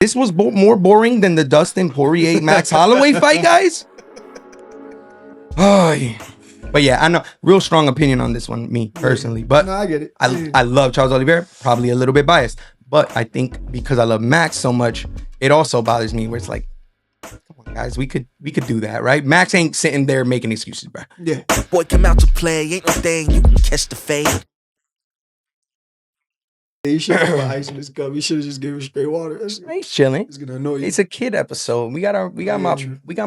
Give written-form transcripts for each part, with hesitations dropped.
This was more boring than the Dustin Poirier Max Holloway fight, guys. Oh, yeah. But yeah, I know real strong opinion on this one, me personally. But no, I get it. I love Charles Oliveira, probably a little bit biased. But I think because I love Max so much, it also bothers me where it's like, come on, guys, we could do that, right? Max ain't sitting there making excuses, bro. Yeah. Boy, come out to play. Ain't no thing. You can catch the fade. You should have put ice in this cup. You should have just given him straight water. He's chilling. It's gonna annoy you. It's a kid episode. We got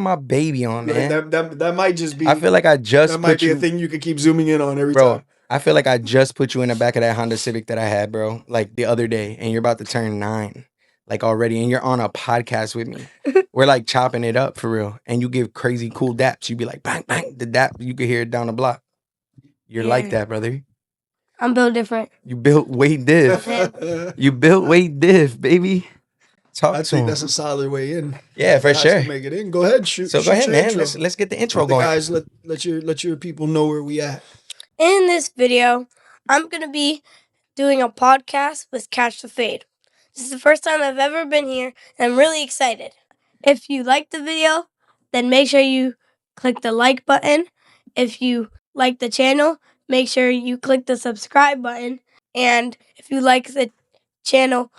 my baby on, man. That might just be. I feel like I just that might put be you, a thing you can keep zooming in on every bro. time. I feel like I just put you in the back of that Honda Civic that I had, bro, like the other day, and you're about to turn 9, like already, and you're on a podcast with me. We're like chopping it up for real, and you give crazy cool daps. You be like bang bang, the dap, you could hear it down the block. You're like that, brother. I'm built different. You built Wade Div. You built Wade Div, baby. Talk I to think him. that's a solid way in. Yeah, for Guys sure. can make it in. Go ahead, shoot. So go ahead, your man. intro. Let's get the intro Let the going. guys, let your people know where we at. In this video, I'm going to be doing a podcast with Catch the Fade. This is the first time I've ever been here, and I'm really excited. If you like the video, then make sure you click the like button. If you like the channel, make sure you click the subscribe button. And if you like the channel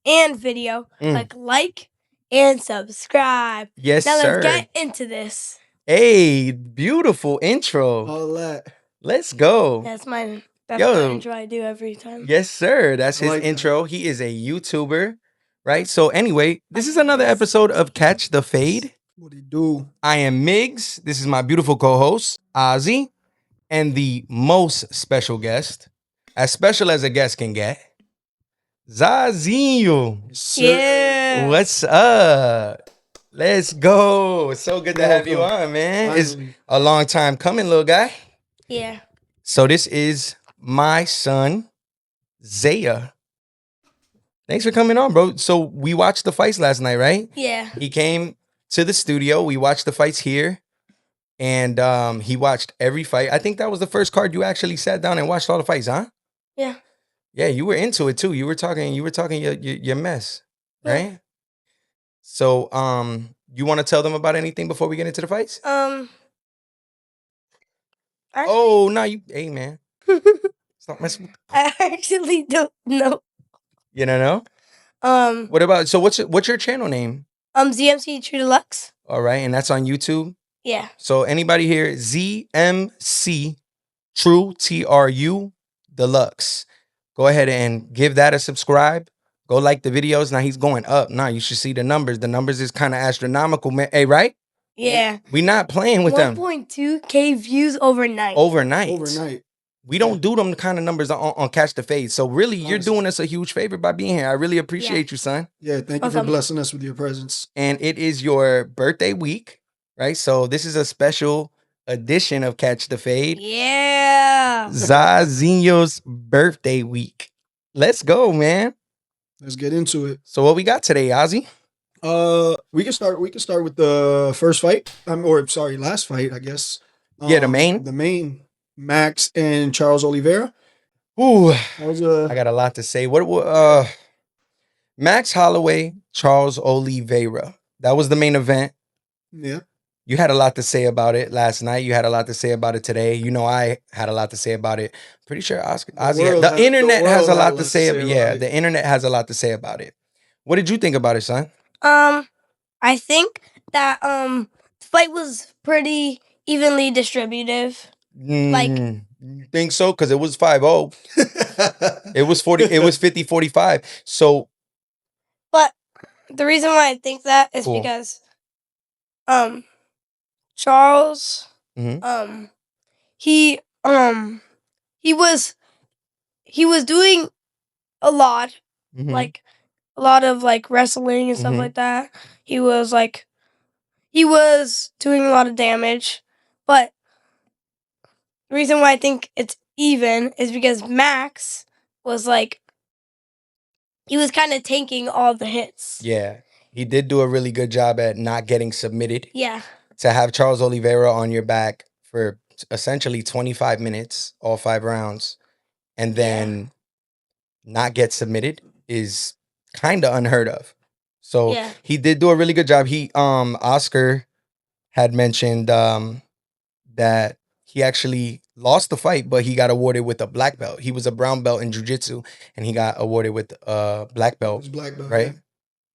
and video, click like and subscribe. Yes, now sir. Let's get into this. Hey, beautiful intro. All that. Let's go. That's my intro I do every time. Yes, sir. That's his like that. intro. He is a YouTuber, right? So anyway, this is another episode of Catch the Fade. What do you do? I am Miggs. This is my beautiful co-host, Ozzy, and the most special guest, as special as a guest can get, Zaiah. Yeah. What's up? Let's go. It's so good to have you on, man. It's Finally. a long time coming, little guy. Yeah. So this is my son, Zaiah. Thanks for coming on, bro. So we watched the fights last night, right? Yeah. He came to the studio. We watched the fights here. And he watched every fight. I think that was the first card you actually sat down and watched all the fights, huh? Yeah. Yeah, you were into it too. You were talking your mess, right? So you want to tell them about anything before we get into the fights? Oh no, hey man. Stop messing with I actually don't know. You don't know? What about what's your channel name? ZMC True Deluxe. All right, and that's on YouTube. Yeah. So anybody here, ZMC True TRU Deluxe. Go ahead and give that a subscribe. Go like the videos. Now he's going up. Now you should see the numbers. The numbers is kind of astronomical, man. Hey, right? Yeah. We not playing with them. 1.2K views overnight. Overnight. We don't do them kind of numbers on Catch the Fade. So really, you're doing us a huge favor by being here. I really appreciate you, son. Yeah, thank you for blessing us with your presence. And it is your birthday week, right? So this is a special edition of Catch the Fade. Yeah. Zaiah's birthday week. Let's go, man. Let's get into it. So what we got today, Ozzy? We can start with the first fight. Last fight, I guess. Yeah, the main. The main. Max and Charles Oliveira. Ooh, that was I got a lot to say. Max Holloway, Charles Oliveira. That was the main event. Yeah. You had a lot to say about it last night. You had a lot to say about it today. You know, I had a lot to say about it. Pretty sure the internet has a lot to say. The internet has a lot to say about it. What did you think about it, son? I think that the fight was pretty evenly distributive. You think so? Because it was 5-0. It was 50-45. So, but the reason why I think that is because Charles he was doing a lot, like a lot of like wrestling and stuff like that. He was doing a lot of damage, but the reason why I think it's even is because Max was he was kind of tanking all the hits. Yeah, he did do a really good job at not getting submitted. Yeah. To have Charles Oliveira on your back for essentially 25 minutes, all 5 rounds, and then not get submitted is kind of unheard of. So Yeah. he did do a really good job. He Oscar had mentioned that he actually lost the fight, but he got awarded with a black belt. He was a brown belt in jiu-jitsu, and he got awarded with a black belt, It's black belt, right?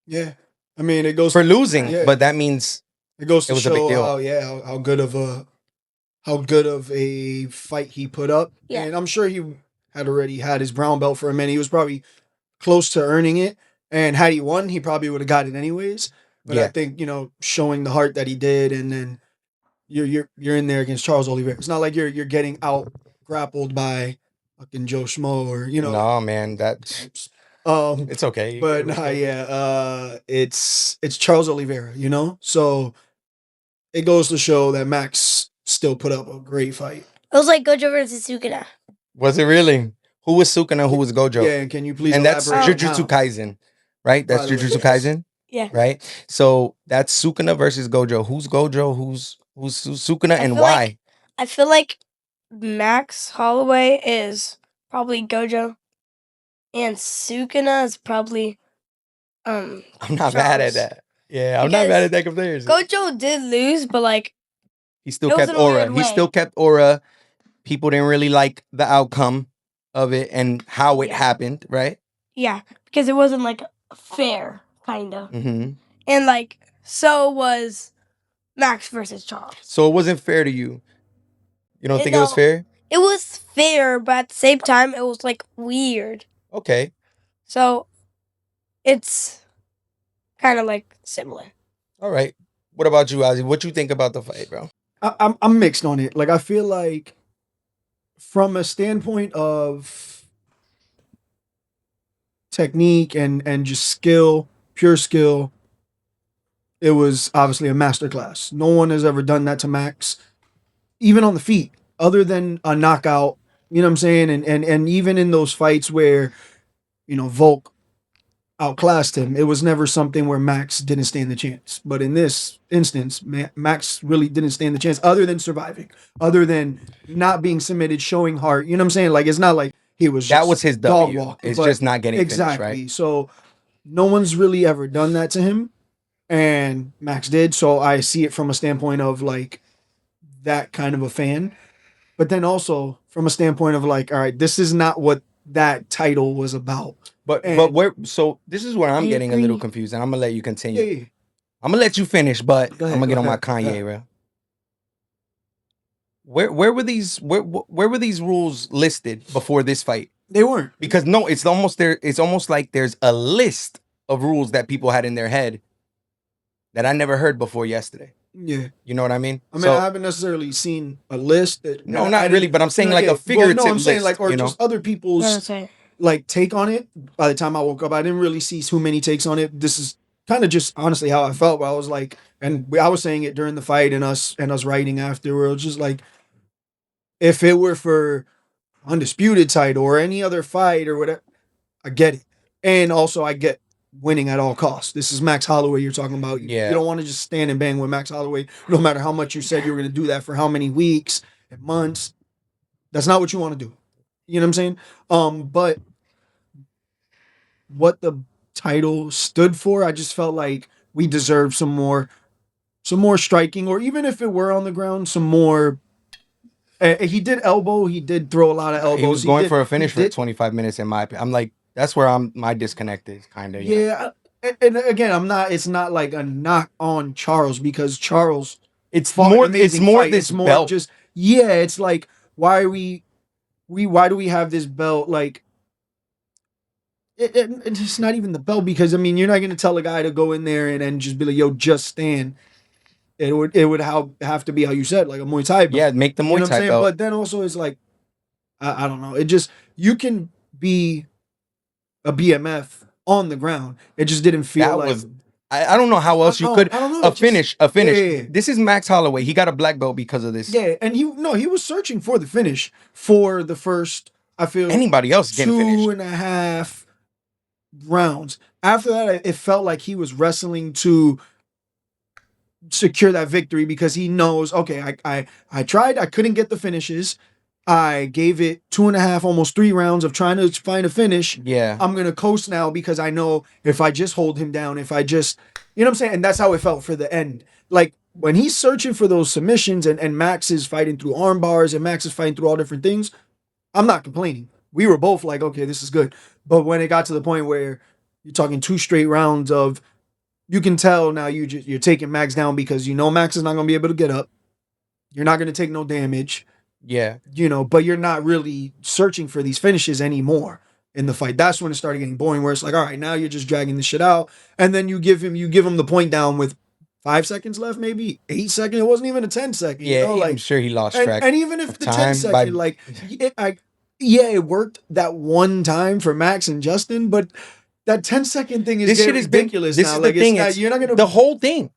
Yeah. I mean, it goes For losing, yeah. but that means It goes to it was a big show deal. how good of a fight he put up. Yeah. And I'm sure he had already had his brown belt for a minute. He was probably close to earning it. And had he won, he probably would have got it anyways. But I Yeah. think, showing the heart that he did, and then you're in there against Charles Oliveira. It's not like you're getting out grappled by fucking Joe Schmo or No, man, that's um it's okay. but nah, yeah, it's Charles Oliveira, So it goes to show that Max still put up a great fight. It was like Gojo versus Sukuna. Was it really? Who was Sukuna? Who was Gojo? Yeah, and can you please And that's elaborate on Jujutsu how? Kaisen, right? That's By the way, Jujutsu yes. Kaisen, Yeah. right? So that's Sukuna versus Gojo. Who's Gojo? Who's Sukuna, and feel why? like- I feel like Max Holloway is probably Gojo, and Sukuna is probably I'm not mad at Charles. that. Yeah, I'm not Because mad at that comparison. Gojo did lose, but like He still it was kept in a weird aura. He way. still kept aura. People didn't really like the outcome of it and how it Yeah. happened, right? yeah, because it wasn't like fair, kind of, Mm-hmm. and like so was Max versus Charles. So it wasn't fair to you. You don't It- think it was no. fair? It was fair, but at the same time, it was like weird. Okay. So it's kind of like similar. All right. What about you, Ozzy? What you think about the fight, bro? I'm mixed on it. Like, I feel like from a standpoint of technique and just skill, pure skill, it was obviously a masterclass. No one has ever done that to Max, even on the feet, other than a knockout. You know what I'm saying? And even in those fights where, Volk outclassed him, it was never something where Max didn't stand the chance. But in this instance, Max really didn't stand the chance, other than surviving, other than not being submitted, showing heart. You know what I'm saying? Like, it's not like he was That just was his dog W. walking, It's but just not getting exactly. finished, right? So no one's really ever done that to him, and Max did. So I see it from a standpoint of like that kind of a fan, but then also from a standpoint of like, all right, this is not what that title was about. But And- where? So this is where I'm I getting a little agree. confused, and I'm gonna let you continue. Yeah, I'm gonna let you finish, but Go ahead, I'm gonna get go on my ahead, go Kanye, ahead. bro. Where were these where were these rules listed before this fight? they weren't. Because no, it's almost there. It's almost like there's a list of rules that people had in their head that I never heard before yesterday. Yeah, You know what I mean? I mean, So- I haven't necessarily seen a list. no, I not didn't- really, but I'm saying like yeah, a figurative Well, no, I'm saying list, like, or you know? just other people's No, sorry. like take on it. By the time I woke up, I didn't really see too many takes on it. This is kind of just honestly how I felt. But I was like, and I was saying it during the fight and us writing afterwards, just like if it were for undisputed title or any other fight or whatever, I get it, and also I get winning at all costs. This is Max Holloway you're talking about. Yeah. You don't want to just stand and bang with Max Holloway, no matter how much you said you were going to do that for how many weeks and months. That's not what you want to do. You know what I'm saying? But what the title stood for, I just felt like we deserved some more striking, or even if it were on the ground, some more. He did elbow. He did throw a lot of elbows. he was going for a he finish for did- 25 minutes in my opinion. I'm like, that's where my disconnect is kind of. Yeah, and again, I'm not. It's not like a knock on Charles, because Charles It's fought an more. It's amazing more fight. this It's more belt. just it's like, why are why do we have this belt? Like it's not even the belt, because I mean, you're not going to tell a guy to go in there and just be like, yo, just stand. It would have to be how you said, like a Muay Thai belt. Yeah, make the You know Muay what I'm Thai saying? belt. But then also it's like, I don't know. It just, you can be a BMF on the ground. It just didn't feel That like was. I don't know how else you I could. don't know. A It just- finish. Yeah. This is Max Holloway. He got a black belt because of this. Yeah, and he was searching for the finish for the first, I feel, Anybody else getting finished? 2.5 rounds. After that, it felt like he was wrestling to secure that victory, because he knows, okay, I tried, I couldn't get the finishes. I gave it 2.5, almost 3 rounds of trying to find a finish. Yeah. I'm going to coast now because I know if I just hold him down, if I just, you know what I'm saying? And that's how it felt for the end. Like when he's searching for those submissions and Max is fighting through arm bars and Max is fighting through all different things, I'm not complaining. We were both like, okay, this is good. But when it got to the point where you're talking 2 straight rounds of, you can tell now you're taking Max down because you know Max is not going to be able to get up. You're not going to take no damage. Yeah. You know, but you're not really searching for these finishes anymore in the fight. That's when it started getting boring, where it's like, all right, now you're just dragging this shit out. And then you give him the point down with 5 seconds left, maybe 8 seconds. It wasn't even a 10-second. Yeah, you know? I'm sure he lost track. And even if of the time 10-second, like, it worked that one time for Max and Justin, but that 10-second thing is This shit getting is big. ridiculous This now. is Like, the thing. it's not, you're not gonna the whole thing.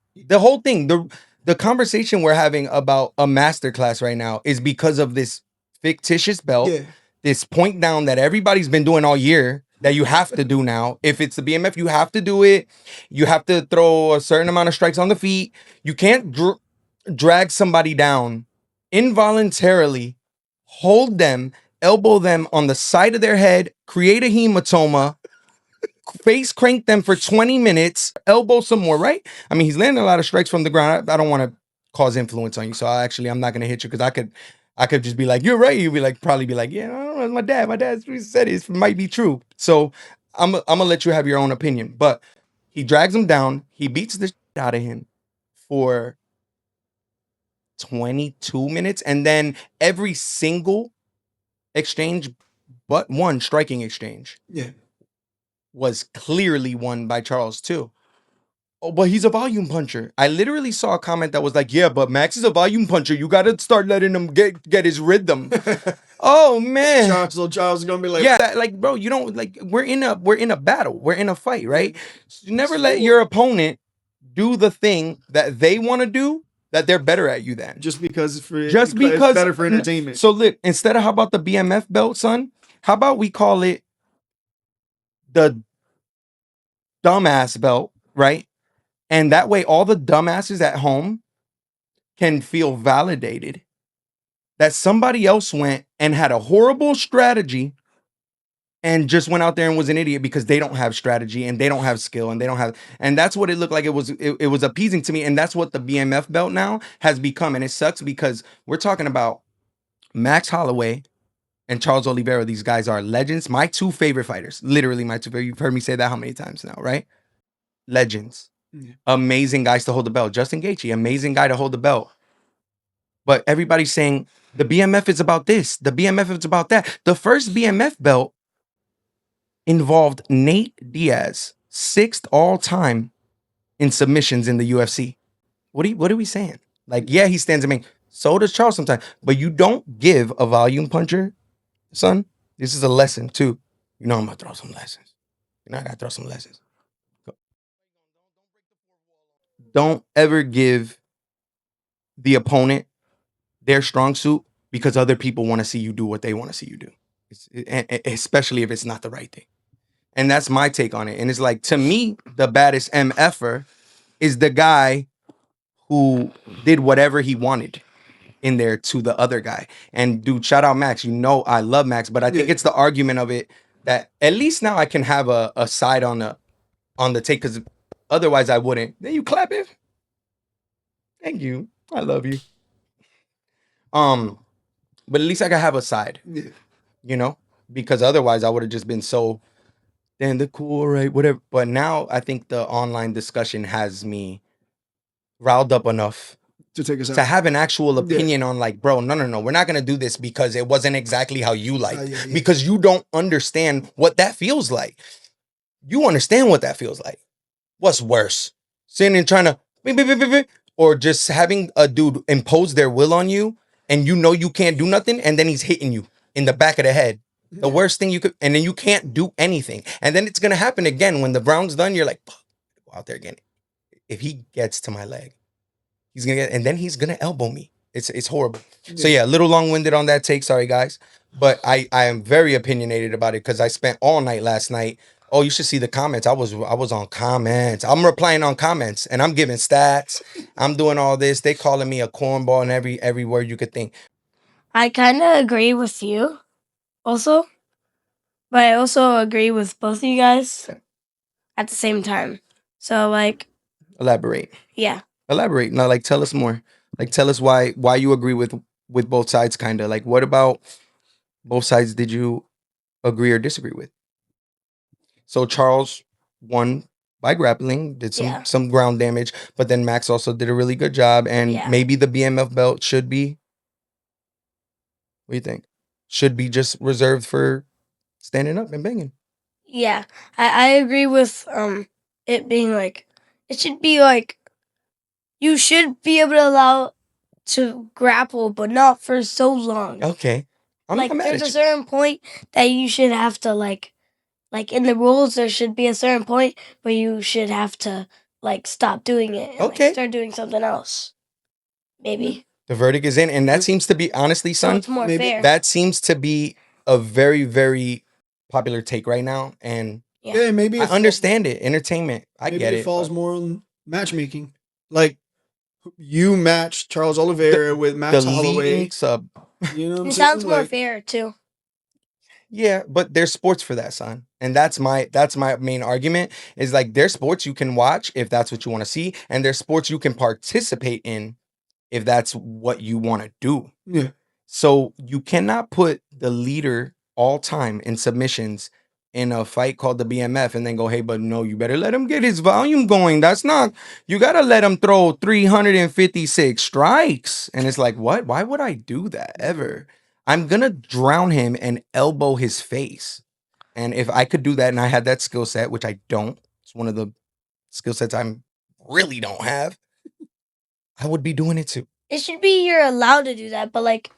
The conversation we're having about a masterclass right now is because of this fictitious belt, this point down that everybody's been doing all year that you have to do now. If it's the BMF, you have to do it. You have to throw a certain amount of strikes on the feet. You can't drag somebody down involuntarily, hold them, elbow them on the side of their head, create a hematoma, face crank them for 20 minutes, elbow some more, right? I mean, he's landing a lot of strikes from the ground. I don't want to cause influence on you. So I'm not going to hit you because I could just be like, you're right. You'd be like, probably be like, yeah, I don't know. My dad said it might be true. So I'm going to let you have your own opinion. But he drags him down. He beats the shit out of him for 22 minutes. And then every single exchange but one striking exchange was clearly won by Charles too. Oh, but he's a volume puncher. I literally saw a comment that was like, yeah, but Max is a volume puncher. You got to start letting him get his rhythm. Oh man. Charles is going to be like, yeah, like, bro, you don't like, we're in a battle. We're in a fight, right? So you never let your opponent do the thing that they want to do that they're better at you than. Just because it's better for entertainment. So look, instead of how about the BMF belt, son? How about we call it the dumbass belt, right? And that way all the dumbasses at home can feel validated that somebody else went and had a horrible strategy and just went out there and was an idiot because they don't have strategy and they don't have skill and they don't have, and that's what it looked like. It was appeasing to me. And that's what the BMF belt now has become. And it sucks because we're talking about Max Holloway and Charles Oliveira. These guys are legends. My 2 favorite fighters, literally my 2 favorite. You've heard me say that how many times now, right? Legends. Amazing guys to hold the belt. Justin Gaethje, amazing guy to hold the belt. But everybody's saying the BMF is about this. The BMF is about that. The first BMF belt involved Nate Diaz, 6th all time in submissions in the UFC. What are we saying? Like, yeah, he stands. I mean, so does Charles sometimes. But you don't give a volume puncher, son. This is a lesson too. You know I'm gonna throw some lessons. You know I gotta throw some lessons. Don't ever give the opponent their strong suit because other people want to see you do what they want to see you do. Especially if it's not the right thing. And that's my take on it. And it's like, to me, the baddest MFer is the guy who did whatever he wanted in there to the other guy. And dude, shout out Max. You know I love Max, but I think it's the argument of it that at least now I can have a side on the take, because otherwise I wouldn't. Then you clap it. Thank you. I love you. But at least I can have a side. You know? Because otherwise I would have just been so, then the cool, right? Whatever. But now I think the online discussion has me riled up enough to take us out. To have an actual opinion on, like, bro, no. We're not going to do this because it wasn't exactly how you like. Because you don't understand what that feels like. You understand what that feels like. What's worse? Sitting and trying to, or just having a dude impose their will on you and you know you can't do nothing and then he's hitting you in the back of the head. The worst thing you could, and then you can't do anything. And then it's going to happen again. When the round's done, you're like, go out there again. If he gets to my leg, he's going to get, and then he's going to elbow me. It's horrible. So yeah, a little long-winded on that take. Sorry, guys. But I am very opinionated about it because I spent all night last night. Oh, you should see the comments. I was on comments. I'm replying on comments and I'm giving stats. I'm doing all this. They calling me a cornball and every word you could think. I kind of agree with you also, but I also agree with both of you guys at the same time. So, like, Elaborate. yeah. Elaborate. Now, like, tell us more. Like, tell us why you agree with both sides, kind of. Like, what about both sides did you agree or disagree with? So Charles won by grappling, did Yeah. some ground damage, but then Max also did a really good job, and Yeah. maybe the BMF belt should be. What do you think? Should be just reserved for standing up and banging. Yeah, I agree with it being like, it should be like, you should be able to allow to grapple, but not for so long. Okay, I'm like not mad there's at a you. certain point that you should have to like in the rules there should be a certain point where you should have to like stop doing it and Okay. like start doing something else. Maybe. The verdict is in, and that seems to be, honestly, So son, it's more maybe fair. that seems to be a very, very popular take right now, and Yeah, maybe I understand it. Entertainment, I maybe get it it. falls but- more on matchmaking. Like you matched Charles Oliveira with Max the Holloway. leading sub. You know what I'm It saying? sounds more Like, fair too. Yeah, but there's sports for that, son. And that's my main argument is like there's sports you can watch if that's what you want to see, and there's sports you can participate in if that's what you want to do. yeah. So you cannot put the leader all time in submissions in a fight called the BMF and then go, hey, but no, you better let him get his volume going. That's not, you got to let him throw 356 strikes. And it's like, what? Why would I do that ever? I'm going to drown him and elbow his face. And if I could do that and I had that skill set, which I don't, it's one of the skill sets I really don't have, I would be doing it too. It should be you're allowed to do that, but like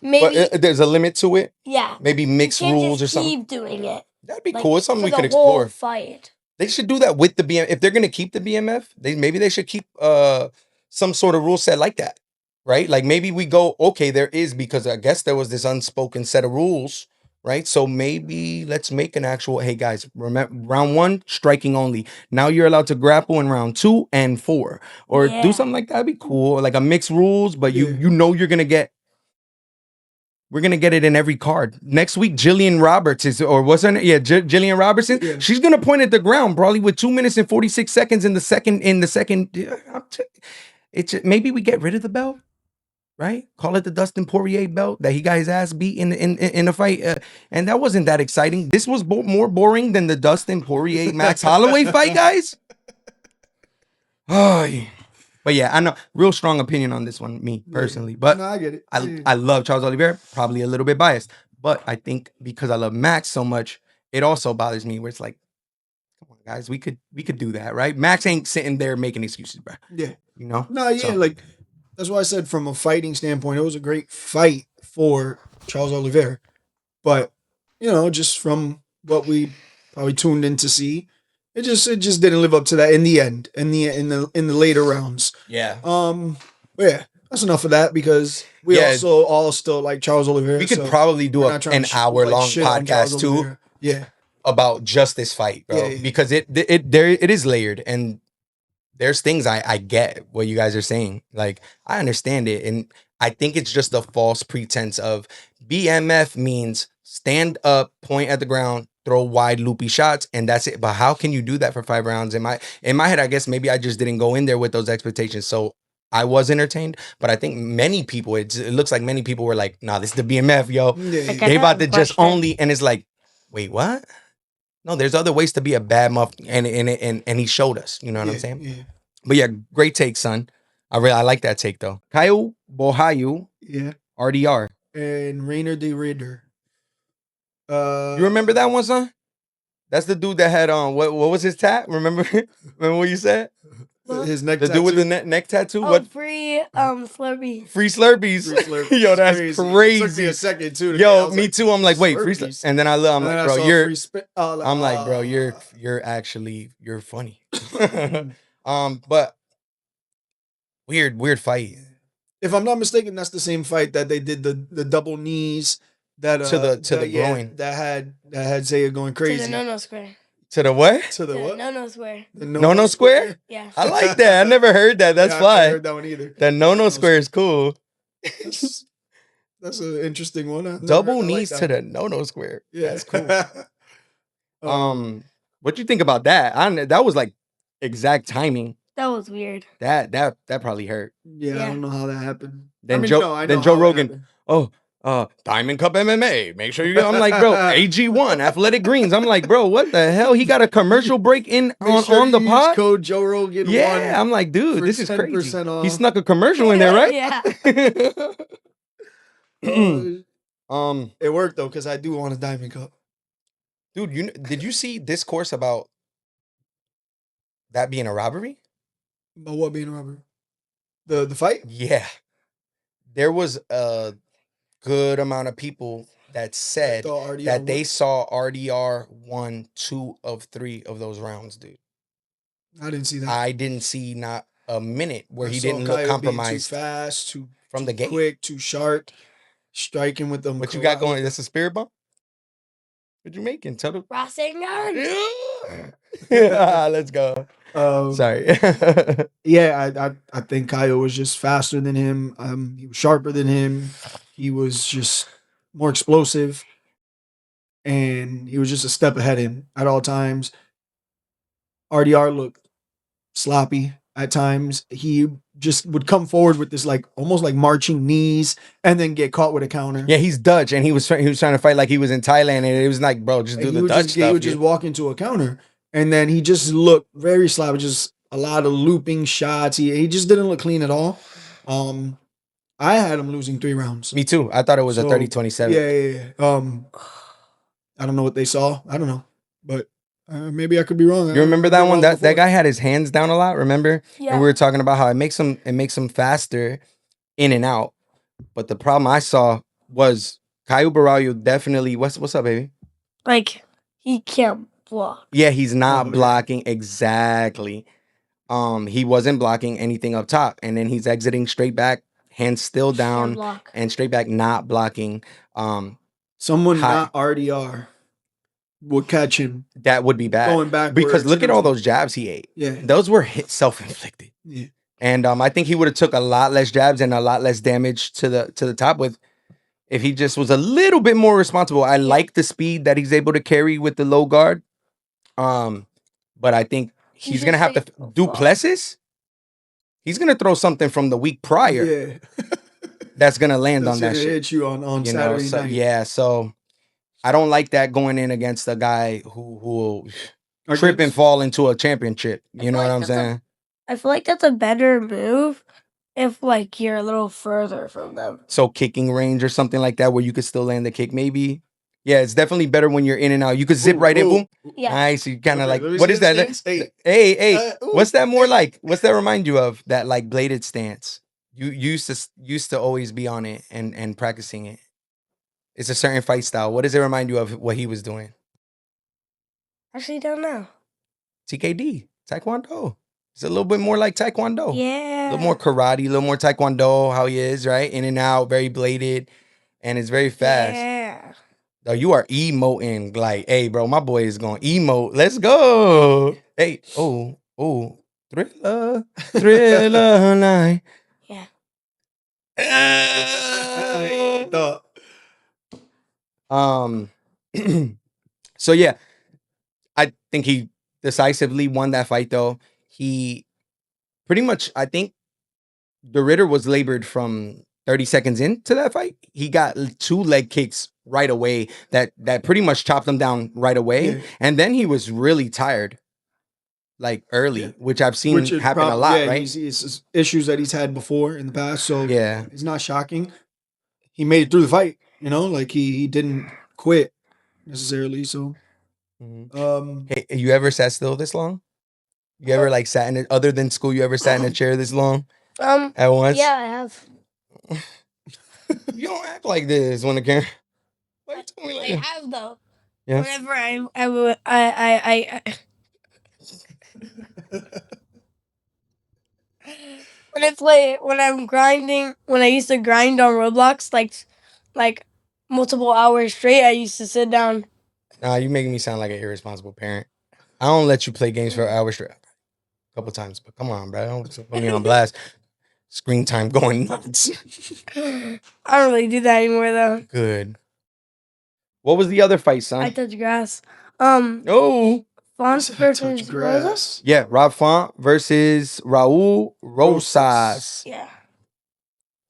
maybe But there's a limit to it. yeah. Maybe mixed You can't rules or just something. keep doing it. That'd be Like, cool. It's something for we the could whole explore. fight. They should do that with the BMF. If they're gonna keep the BMF, maybe they should keep some sort of rule set like that, right? Like maybe we go, okay, there is, because I guess there was this unspoken set of rules, right? So maybe let's make an actual, hey guys, remember round 1 striking only. Now you're allowed to grapple in round 2 and 4, or Yeah. do something like that. That'd be cool. Like a mixed rules, but Yeah. you know you're gonna get. We're gonna get it in every card next week. Jillian Roberts is, or what's her name? Yeah, Jillian Robertson. Yeah. She's gonna point at the ground probably with 2 minutes and 46 seconds in the second. It's maybe we get rid of the belt, right? Call it the Dustin Poirier belt that he got his ass beat in a fight, and that wasn't that exciting. This was more boring than the Dustin Poirier Max Holloway fight, guys. Oh, yeah. But yeah, I know real strong opinion on this one, me personally. But no, I get it. I love Charles Oliveira, probably a little bit biased, but I think because I love Max so much, it also bothers me where it's like, come on, guys, we could do that, right? Max ain't sitting there making excuses, bro. Yeah. You know? No, yeah, So- like that's why I said from a fighting standpoint, it was a great fight for Charles Oliveira. But, just from what we probably tuned in to see, it just didn't live up to that in the end, in the later rounds. Yeah. But yeah, that's enough of that because we Yeah. also all still like Charles Oliveira. We could so probably do we're not trying an to hour-long shit on Charles podcast too Oliveira. Yeah. about just this fight, bro. Yeah. Because it is layered, and there's things I get what you guys are saying. Like, I understand it, and I think it's just a false pretense of BMF means stand up, point at the ground, throw wide loopy shots, and that's it. But how can you do that for 5 rounds? In my head, I guess maybe I just didn't go in there with those expectations. So I was entertained, but I think many people, it looks like many people were like, nah, this is the BMF, yo. Yeah. Like, They about to just question. only, and it's like, wait, what? No, there's other ways to be a bad muff, and he showed us. You know what I'm saying? Yeah. But yeah, great take, son. I like that take though. Kyle Bohayu, Yeah. RDR. And Rainer de Ridder. You remember that one, son? That's the dude that had on what was his tat? Remember what you said? His neck The tattoo. dude with the neck tattoo. Oh, What? free Slurpee. Free Slurpees. Free Slurpees. Yo, that's Took me crazy. a second too. Yo, me too. I'm like, wait, free Slurpees. Slurpees. And then I'm And like, then I bro, saw you're. free spit. I'm like, bro, you're funny. But weird fight. If I'm not mistaken, that's the same fight that they did the double knees that To the groin. that had Zaiah going To the crazy. no square. To the what? To the what? No square. The No square? Yeah. I like that. I never heard that. That's Yeah, I fly. heard that one either. That no square is cool. That's That's an interesting one. I've never Double heard- I like knees that to one. the no square. Yeah. That's cool. What you think about that? That was like exact timing. That was weird. That probably hurt. yeah, I Yeah. don't know how that happened. Then I mean, Joe no, I then know Joe how it Rogan. happened. Diamond Cup MMA. Make sure you get. I'm like, bro, AG1 Athletic Greens. I'm like, bro, what the hell? He got a commercial break in Make sure on the you use pod. code Joe Rogan. Yeah, 1 I'm like, dude, for this is crazy. 10% off. He snuck a commercial in there, right? Yeah. It worked though because I do want a Diamond Cup. Dude, did you see discourse about that being a robbery? About what being a robber? The fight? Yeah, there was a good amount of people that said thought RDR that they won. saw RDR won 2 of 3 of those rounds, dude. I didn't see that. I didn't see not a minute where I he saw didn't look Kyle compromised being too fast, too from the gate. quick, too sharp, striking with them. What you got going? That's a spirit bomb? What you making? Tell them. Rasengan. Yeah, let's go. Sorry. Yeah, I think Kyle was just faster than him. He was sharper than him. He was just more explosive, and he was just a step ahead of him at all times. RDR looked sloppy at times. He just would come forward with this like almost like marching knees, and then get caught with a counter. Yeah, he's Dutch, and he was trying to fight like he was in Thailand, and it was like, bro, just do And the would Dutch just, stuff. He would just walk into a counter, and then he just looked very sloppy. Just a lot of looping shots. He just didn't look clean at all. I had him losing 3 rounds. Me too. I thought it was a So, 30-27. Yeah. I don't know what they saw. I don't know, but maybe I could be wrong. You remember I've that been one? wrong That before. guy had his hands down a lot. Remember? Yeah. And we were talking about how it makes him faster in and out. But the problem I saw was Caio Baralho definitely. What's up, baby? Like, he can't block. Yeah, he's not Oh, yeah. blocking exactly. He wasn't blocking anything up top, and then he's exiting straight back, hands still Can't down, block. and straight back not blocking. Someone Hi- not RDR would catch him That would be bad going back because look at all those jabs he ate. Yeah, Those were self-inflicted. yeah. And I think he would have took a lot less jabs and a lot less damage to the top with if he just was a little bit more responsible. I like the speed that he's able to carry with the low guard. But I think he's He's gonna have just to like, Duplessis. He's gonna throw something from the week prior Yeah. that's gonna land That's on that gonna shit. hit you on You know, Saturday so night. yeah. So I don't like that going in against a guy who will trip and Against- fall into a championship. You know like what I'm that's a- saying? I feel like that's a better move if, like, you're a little further from them. So kicking range or something like that where you could still land the kick, maybe. Yeah, it's definitely better when you're in and out. You could zip Ooh, right in. ooh. Boom. Yeah. Nice. You kind of Okay, like, let me what see is the that? stance. Hey, Ooh, what's that more hey. like? What's that remind you of? That like bladed stance. You used to always be on it and practicing it. It's a certain fight style. What does it remind you of what he was doing? Actually, don't know. TKD, Taekwondo. It's a little bit more like Taekwondo. Yeah. A little more karate, a little more Taekwondo, how he is, right? In and out, very bladed, and it's very fast. Yeah. Oh, you are emoting like, hey, bro, my boy is going emote. Let's go. Hey, thriller night. Yeah. So yeah, I think he decisively won that fight though. He pretty much, I think the Ritter was labored from 30 seconds into that fight. He got 2 leg kicks right away that pretty much chopped him down right away. Yeah. And then he was really tired, like early, Yeah. which I've seen Which is happen a lot, yeah, right? He's issues that he's had before in the past, so Yeah. it's not shocking. He made it through the fight, like he didn't quit necessarily. So, Mhm. Hey, you ever sat still this long? You ever like sat in it other than school? You ever sat in a chair this long at once? Yeah, I have. You don't act like this when the camera. Why you tell me like I that? have though. Yeah. Whenever I when I'm grinding, when I used to grind on Roblox like multiple hours straight, I used to sit down. Nah, you making me sound like an irresponsible parent. I don't let you play games for hours straight. A couple times, but come on, bro. Don't put me on blast. Screen time going nuts. I don't really do that anymore though. Good. What was the other fight, son? I touch grass. No. Font Touch versus Rosa. grass. Yeah, Rob Font versus Raul Rosas. Yeah.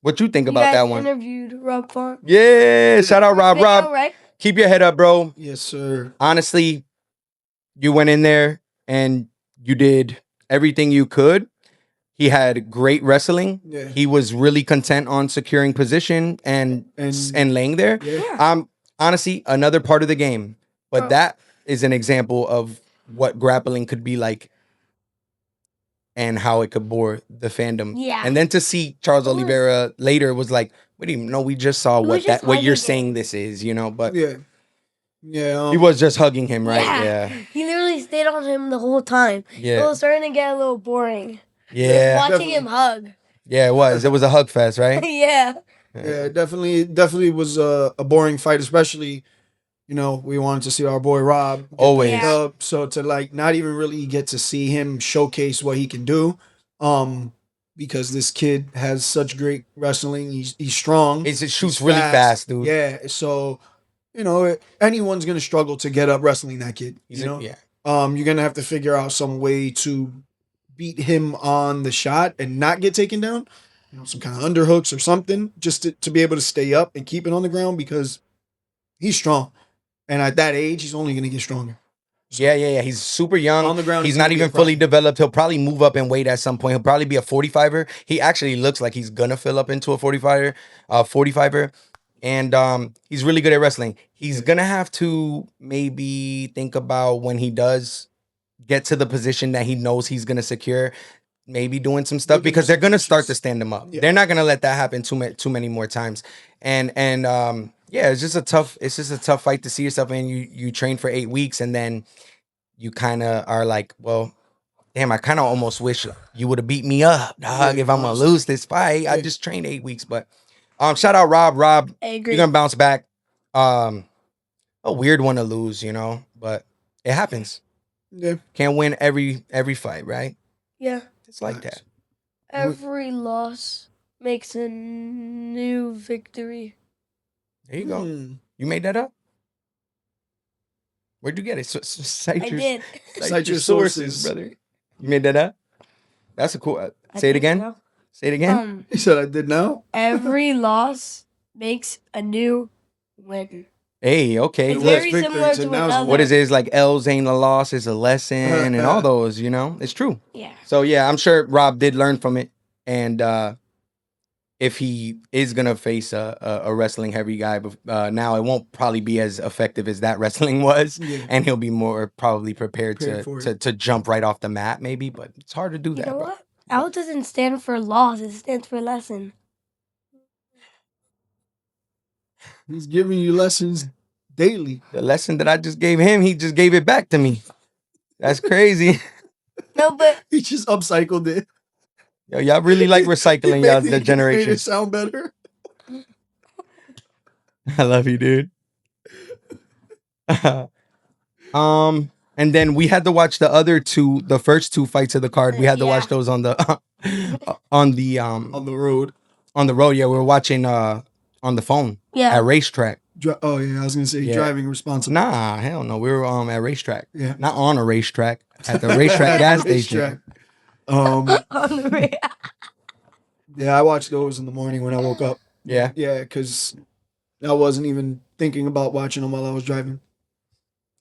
What you think You about guys that one? interviewed Rob Font. Yeah, shout out Rob. Video, Rob, right? keep your head up, bro. Yes, sir. Honestly, you went in there and you did everything you could. He had great wrestling. Yeah. He was really content on securing position and laying there. Yeah. Honestly, another part of the game. But Oh. that is an example of what grappling could be like and how it could bore the fandom. Yeah. And then to see Charles It was- Oliveira later was like, we didn't even know, we just saw He was just what you're hugging saying him. this is, you know, but Yeah. Yeah. he was just hugging him, right? Yeah. He literally stayed on him the whole time. It Yeah. was starting to get a little boring. Yeah. Watching Definitely. him hug. Yeah, it was. It was a hug fest, right? Yeah. Yeah, definitely was a boring fight, especially, we wanted to see our boy Rob get the Always. Yeah. dub, so to like not even really get to see him showcase what he can do, because this kid has such great wrestling. He's strong. It shoots he's really fast, dude. Yeah, so anyone's gonna struggle to get up wrestling that kid. Yeah. You're gonna have to figure out some way to beat him on the shot and not get taken down. Some kind of underhooks or something, just to be able to stay up and keep it on the ground, because he's strong. And at that age, he's only gonna get stronger. Yeah. He's super young. On the ground, He's he's not gonna be even a problem. fully developed. He'll probably move up in weight at some point. He'll probably be a 45er. He actually looks like he's gonna fill up into a 45er. And he's really good at wrestling. He's gonna have to maybe think about when he does get to the position that he knows he's gonna secure, maybe doing some stuff, Looking because for they're some gonna start to features. stand him up. Yeah. They're not gonna let that happen too many more times. And yeah, it's just a tough fight to see yourself in. You train for 8 weeks and then you kind of are like, well, damn, I kind of almost wish you would have beat me up, dog. Yeah, If I'm gonna honestly. lose this fight, I Yeah. just trained 8 weeks. But shout out Rob. I agree. You're gonna bounce back. A weird one to lose, but it happens. Yeah. Can't win every fight, right? Yeah. It's like that. Every loss makes a new victory. There you go. Hmm. You made that up? Where'd you get it? Cite I your, did. Cite your sources. brother. You made that up? That's a cool. I Say it think again. so. Say it again. He said I did now. Every loss makes a new win. Hey, okay. It's Look, very victory similar to to now is another. what is it? It's like L's ain't a loss, it's a lesson, and all those. It's true. Yeah. So yeah, I'm sure Rob did learn from it, and if he is gonna face a wrestling heavy guy, now it won't probably be as effective as that wrestling was, Yeah. and he'll be more probably prepared Prepared for it. to jump right off the mat, maybe. But it's hard to do You that, know bro. what? L doesn't stand for loss. It stands for lesson. He's giving you lessons daily. The lesson that I just gave him, he just gave it back to me. That's crazy. No, but He just upcycled it. Yo, y'all really like recycling He y'all made the it generation. sound better. I love you, dude. And then we had to watch the first two fights of the card. We had to watch Yeah. those on the On the road. on the road. Yeah, we were watching on the phone yeah. at racetrack. Oh yeah, I was gonna say Yeah. driving responsible. Nah, hell no. We were at racetrack. Yeah. Not on a racetrack. At the racetrack gas station. Racetrack. On the ra- Yeah, I watched those in the morning when I woke up. Yeah. Yeah, because I wasn't even thinking about watching them while I was driving.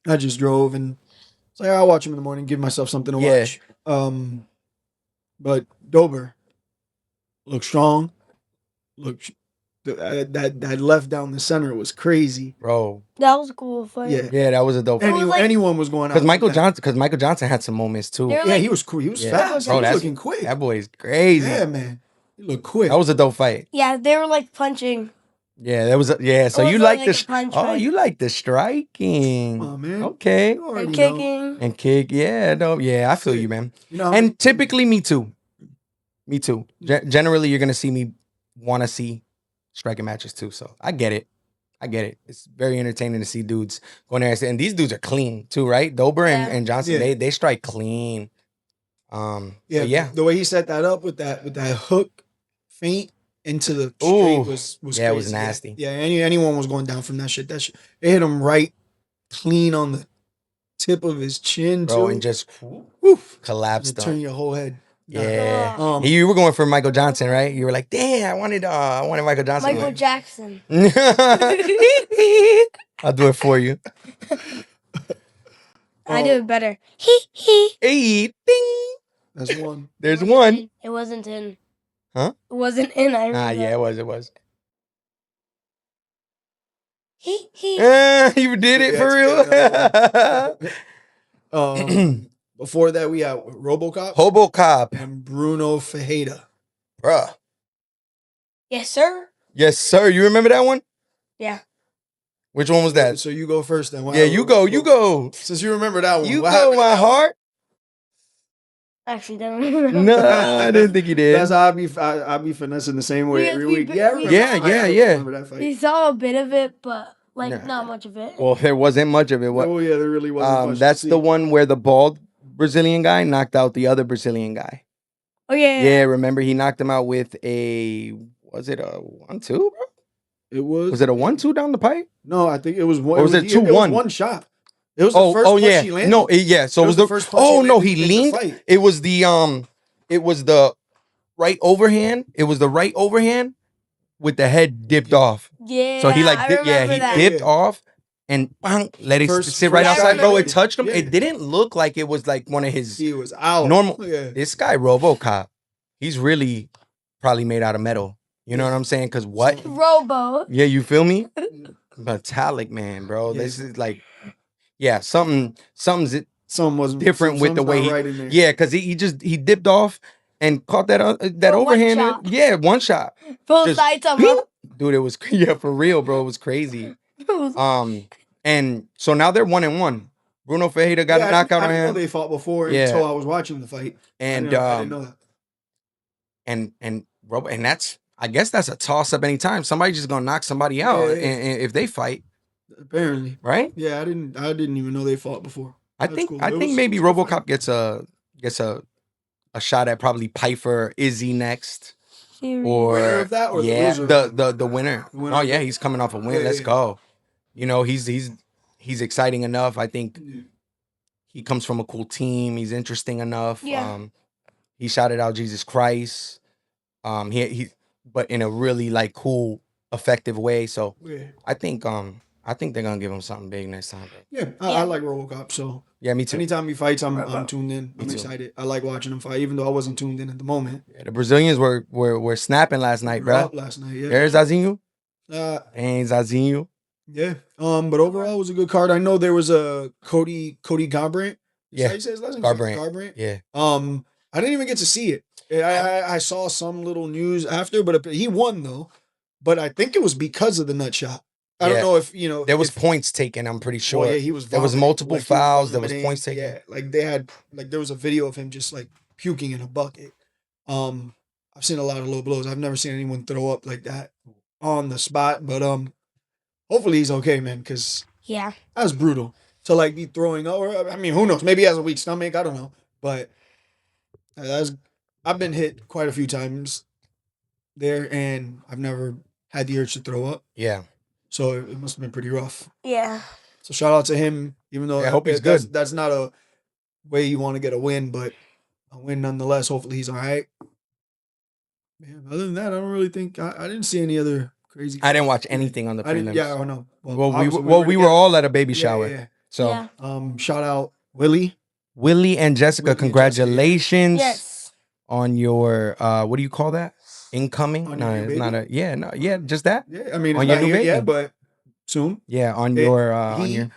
I just drove and it's like I'll watch them in the morning, give myself something to Yeah. watch. But Dober looked strong. That left down the center was crazy. Bro. That was a cool fight. Yeah. Yeah, that was a dope. It was like- Anyone was going out Because like that. Michael Johnson had some moments too. They're Yeah, like- he was cool. He was Yeah. fast. Bro, He was that's- looking quick. That boy's crazy. Yeah, man. He looked quick. That was a dope fight. Yeah, they were like punching. Yeah, that was so It you was like like the a punch oh, fight. you like the striking. Come on, man. Okay. You already And know. kicking. And kick. Yeah, no, yeah, I feel you, man. You know, And typically me too. Me too. Generally you're gonna see me wanna see striking matches too. So I get it. It's very entertaining to see dudes going there and these dudes are clean too, right? Dober Yeah. and Johnson, Yeah. they strike clean. yeah, Yeah. the way he set that up with that hook feint into the straight Ooh. was Yeah, it was crazy. nasty. Yeah, anyone was going down from that shit. That shit, it hit him right clean on the tip of his chin, Bro, too. and just Woof. collapsed Turn him. your whole head. Yeah. Um, You were going for Michael Johnson, right? You were like, damn, I wanted Michael Johnson. Michael Jackson. I'll do it for you. I do it better. He. Hey, ding. That's one. There's one. It wasn't in. Huh? It wasn't in. I remember. Yeah, it was. He. You did it for real. Before that, we had RoboCop Hobocop. and Bruno Fajeda. Bruh. Yes, sir. Yes, sir. You remember that one? Yeah. Which one was that? So you go first then. Yeah, you go. Since you remember that one. You what go, happened? my heart. Actually, don't remember. No, I didn't think you did. That's how I be finessing the same way every week. Yeah, I remember Yeah, that fight. I yeah. remember that fight. We saw a bit of it, but Nah. not much of it. Well, there wasn't much of it. Oh yeah, there really wasn't much. That's the one where the bald Brazilian guy knocked out the other Brazilian guy. Oh yeah. Yeah, remember he knocked him out with was it a 1-2, bro? It was. Was it a 1-2 down the pipe? No, I think it was one. Or was it 2-1? It was one shot. It was the first punch yeah. he landed. No, so it was the first punch he in the leaned. fight. It was the right overhand. It was the right overhand with the head dipped off. Yeah. So he that. dipped off and bang, let it sit right first outside, bro. shot. It touched him. Yeah. It didn't look like it was like one of his He was out. normal. Yeah. This guy RoboCop, he's really probably made out of metal. You know what I'm saying? Because what? Robo. Yeah, you feel me? Metallic, man, bro. Yeah. This is like, something's Something was different with the way he, right in there. yeah, because he dipped off and caught that For one overhand. shot. Yeah, one shot. Full Just sides up. It Dude, it was for real, bro. It was crazy. was- And so now they're 1-1. Bruno Fajeda got a knockout I on didn't know him, they fought before Yeah. until I was watching the fight. and I didn't know that. and that's, I guess that's a toss up anytime. Somebody's just gonna knock somebody out, Yeah. and if they fight, Apparently, right? yeah. I didn't even know they fought before. I That's think cool. I It think was- maybe it was a good RoboCop gets a shot at probably Piper Izzy next, or Winner of that or the yeah, loser? the winner. The winner Oh of yeah, that? he's coming off a win. Yeah, Let's yeah. go. You know, he's exciting enough. I think he comes from a cool team. He's interesting enough. Yeah. He shouted out Jesus Christ. He but in a really like cool, effective way. So Yeah, I think they're gonna give him something big next time. Bro. yeah. I Yeah. like RoboCop. So Yeah, me too. anytime he fights, I'm tuned in. I'm too. excited. I like watching him fight, even though I wasn't tuned in at the moment. Yeah, the Brazilians were snapping last night, We were bro. up last night. Yeah. There's Zazinho. Uh, Zazinho. yeah. But overall, it was a good card. I know there was a Cody Garbrandt. Is that how Yeah, you say his last name? Garbrandt. Garbrandt. Yeah. I didn't even get to see it. I saw some little news after, but he won though. But I think it was because of the nut shot. I don't Yeah. know if you know. There was if, points taken, I'm pretty sure. well, yeah, he was. There was vomiting, multiple he was fouls, there was vomiting. points taken. Yeah, like they had, like there was a video of him just like puking in a bucket. I've seen a lot of low blows. I've never seen anyone throw up like that on the spot. But hopefully he's okay, man, because Yeah. that was brutal to like be throwing up. Or I mean, who knows? Maybe he has a weak stomach. I don't know. But I've been hit quite a few times there, and I've never had the urge to throw up. Yeah. So it must have been pretty rough. Yeah. So shout out to him, even though Yeah, I hope he's that's, good. That's not a way you want to get a win, but a win nonetheless. Hopefully he's all right. Man, other than that, I don't really think I didn't see any other crazy. I didn't watch anything on the I didn't. prelims. Yeah, I know. Well, we were all at a baby shower. Yeah. So Yeah. Shout out Willie. Willie and Jessica, Willie and congratulations Yes. on your what do you call that? Incoming? On No, your it's new not just that. Yeah, I mean, On it's your not new here baby? yet, but soon. Yeah, on It- your he,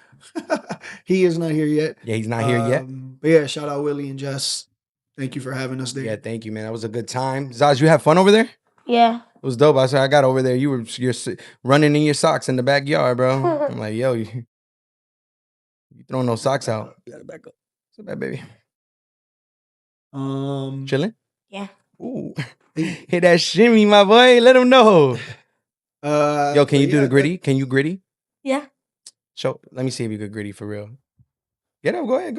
he is not here yet. yeah, he's not here yet. But yeah, shout out Willie and Jess. Thank you for having us there. Yeah, thank you, man. That was a good time. Zaz, you have fun over there? Yeah. It was dope. I got over there. You're running in your socks in the backyard, bro. I'm like, yo, you throwing those socks out. You gotta back up. What's up, baby? Chilling? Yeah. Ooh. Hit that shimmy, my boy. Let him know. Yo, can you do the gritty? Can you gritty? Yeah. Let me see if you could gritty for real. Get up. Go ahead.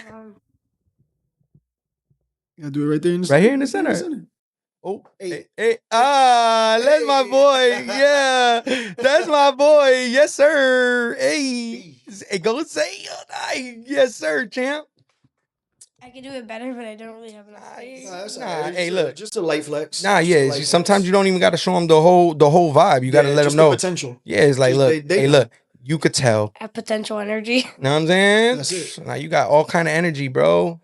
Um, You gotta do it right there in the Right here in the center. Oh, hey, that's my boy. Yeah, that's my boy. Yes, sir. Hey, go say yes, sir, champ. I can do it better, but I don't really have enough space. Hey, look. Just a light flex. Sometimes you don't even got to show them the whole vibe. You got to let them know. Potential. Yeah, it's like, look, look, you could tell. I have potential energy. You know what I'm saying? That's it. Now you got all kind of energy, bro.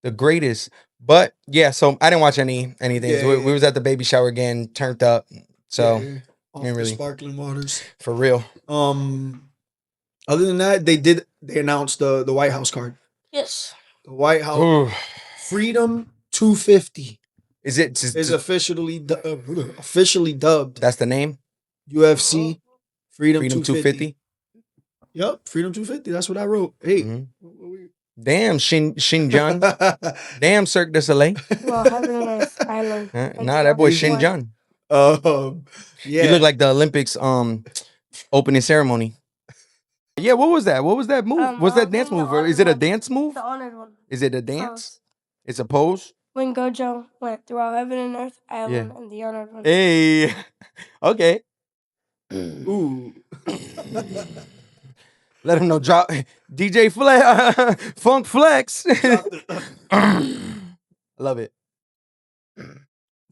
The greatest. But yeah, so I didn't watch anything. We was at the baby shower again, turned up. So off the sparkling waters. For real. Other than that, they announced the White House card. Yes. The White House Freedom 250 is officially dubbed. That's the name? UFC Freedom 250. 250? Yep, Freedom 250. That's what I wrote. Hey. Mm-hmm. Damn, Xinjiang. Damn, Cirque du Soleil. Well, Heaven and Earth Island. Nah, that boy Xinjiang. Yeah. You look like the Olympics opening ceremony. Yeah, what was that? What was that move? Was that dance move? Or is it a dance move? The honored one. Is it a dance? It's a pose? When Gojo went throughout Heaven and Earth Island and the honored one. Hey. Okay. Ooh. Let him know. Drop DJ Flex, Funk Flex. Love it.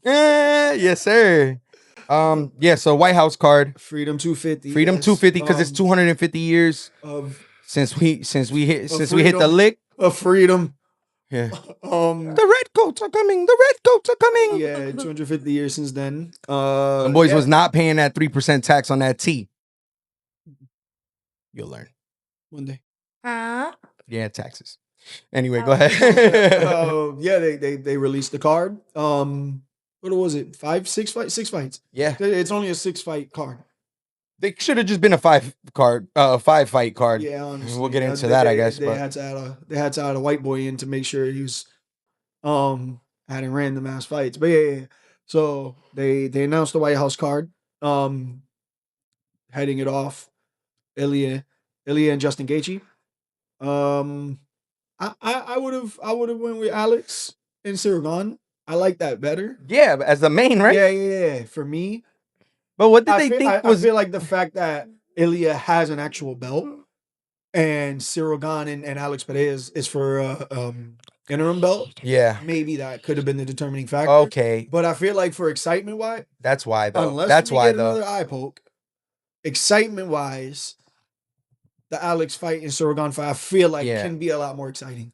Yes, sir. Yeah. So White House card, Freedom 250. Freedom 250, because it's 250 years since we hit the lick of freedom. Yeah. The red coats are coming. The red coats are coming. Yeah, 250 years since then. And boys was not paying that 3% tax on that tea. You'll learn one day. Yeah, taxes. Anyway, go ahead. Yeah, they released the card. What was it? 6 fights? 6 fights. Yeah. It's only a 6-fight card. They should have just been a 5-fight card. Yeah, honestly. We'll get into that, I guess. They had to add a white boy in to make sure he was adding random ass fights. But yeah. So they announced the White House card. Heading it off, Ilya and Justin Gaethje. I would have went with Alex and Sirgan. I like that better. Yeah, as the main, right? Yeah. For me. But what did they think I feel like the fact that Ilya has an actual belt and Sirgan and Alex Perez is for interim belt. Yeah. Maybe that could have been the determining factor. Okay. But I feel like for excitement wise. That's why though. Unless we get another eye poke. Excitement wise, the Alex fight and Sirgan fight, I feel like can be a lot more exciting.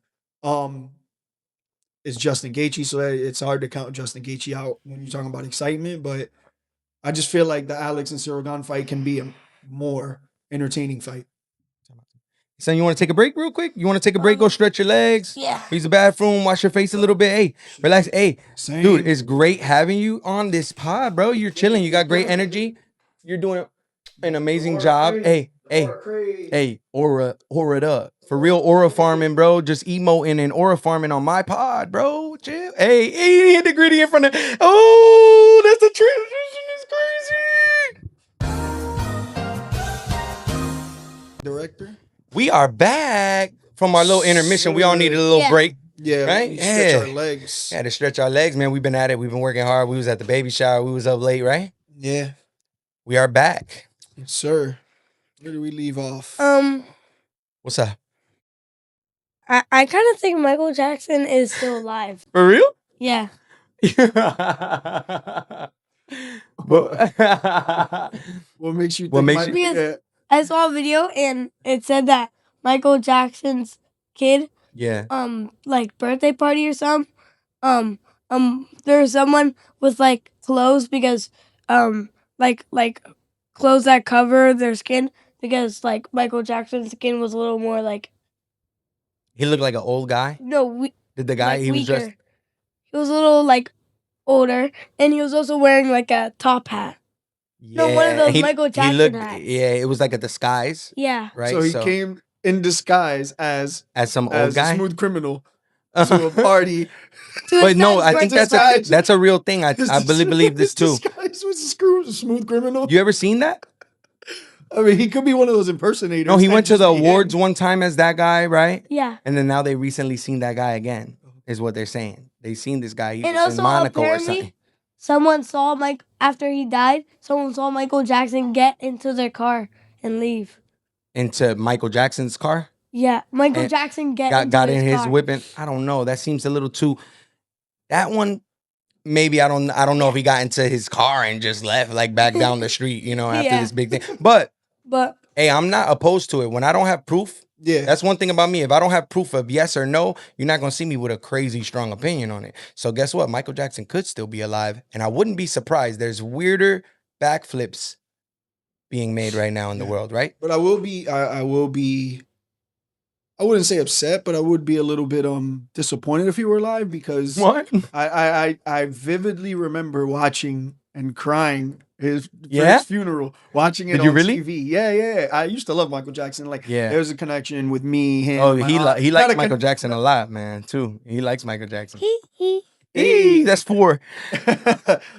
It's Justin Gaethje, so it's hard to count Justin Gaethje out when you're talking about excitement. But I just feel like the Alex and Sirgan fight can be a more entertaining fight. So you want to take a break real quick? You want to take a break? Go stretch your legs. Yeah. Use the bathroom. Wash your face a little bit. Hey, relax. Hey, Same. Dude, it's great having you on this pod, bro. You're chilling. You got great energy. You're doing an amazing job. Hey, aura it up. For real aura farming, bro. Just emoting and aura farming on my pod, bro. Chill. Hey, he hit the gritty in front of. Oh, that's the transition. Is crazy. Director. We are back from our little intermission. We all needed a little break. Yeah, right? Stretch our legs. Had to stretch our legs, man. We've been at it. We've been working hard. We was at the baby shower. We was up late, right? Yeah. We are back. Yes, sir. Where do we leave off? What's up? I kind of think Michael Jackson is still alive. For real? Yeah. What makes you think Because I saw a video and it said that Michael Jackson's kid, like birthday party or something, there was someone with like clothes because like clothes that cover their skin because like Michael Jackson's skin was a little more like. He looked like an old guy? No, did the guy like he was weaker. dressed? He was a little like older, and he was also wearing like a top hat. Yeah, no, one of those Michael Jackson hats. Yeah, it was like a disguise. Yeah, right. So he came in disguise as some old guy, a smooth criminal, to a party. But no, I think that's a real thing. I believe this too. Disguise was a smooth criminal. You ever seen that? I mean, he could be one of those impersonators. No, he went to the awards one time as that guy, right? Yeah. And then now they recently seen that guy again, is what they're saying. They seen this guy. He And was in also, Monaco or apparently, something. someone saw Mike after he died. Someone saw Michael Jackson get into their car and leave. Into Michael Jackson's car. Yeah, Michael And Jackson got into in his car. whip, and I don't know. That seems a little too. That one, maybe I don't know if he got into his car and just left like back down the street, you know, after Yeah. this big thing. But But hey, I'm not opposed to it. When I don't have proof, Yeah. that's one thing about me. If I don't have proof of yes or no, you're not gonna see me with a crazy strong opinion on it. So guess what? Michael Jackson could still be alive, and I wouldn't be surprised. There's weirder backflips being made right now in the Yeah. world, right? But I will be. I wouldn't say upset, but I would be a little bit disappointed if he were alive because What? I vividly remember watching and crying his Yeah? first funeral, watching it Did on you really? TV. Yeah. I used to love Michael Jackson. Like, Yeah. there's a connection with me, him. Oh, my he aunt. he Not likes a Michael Jackson a lot, man. Too. He likes Michael Jackson. Hey. That's 4.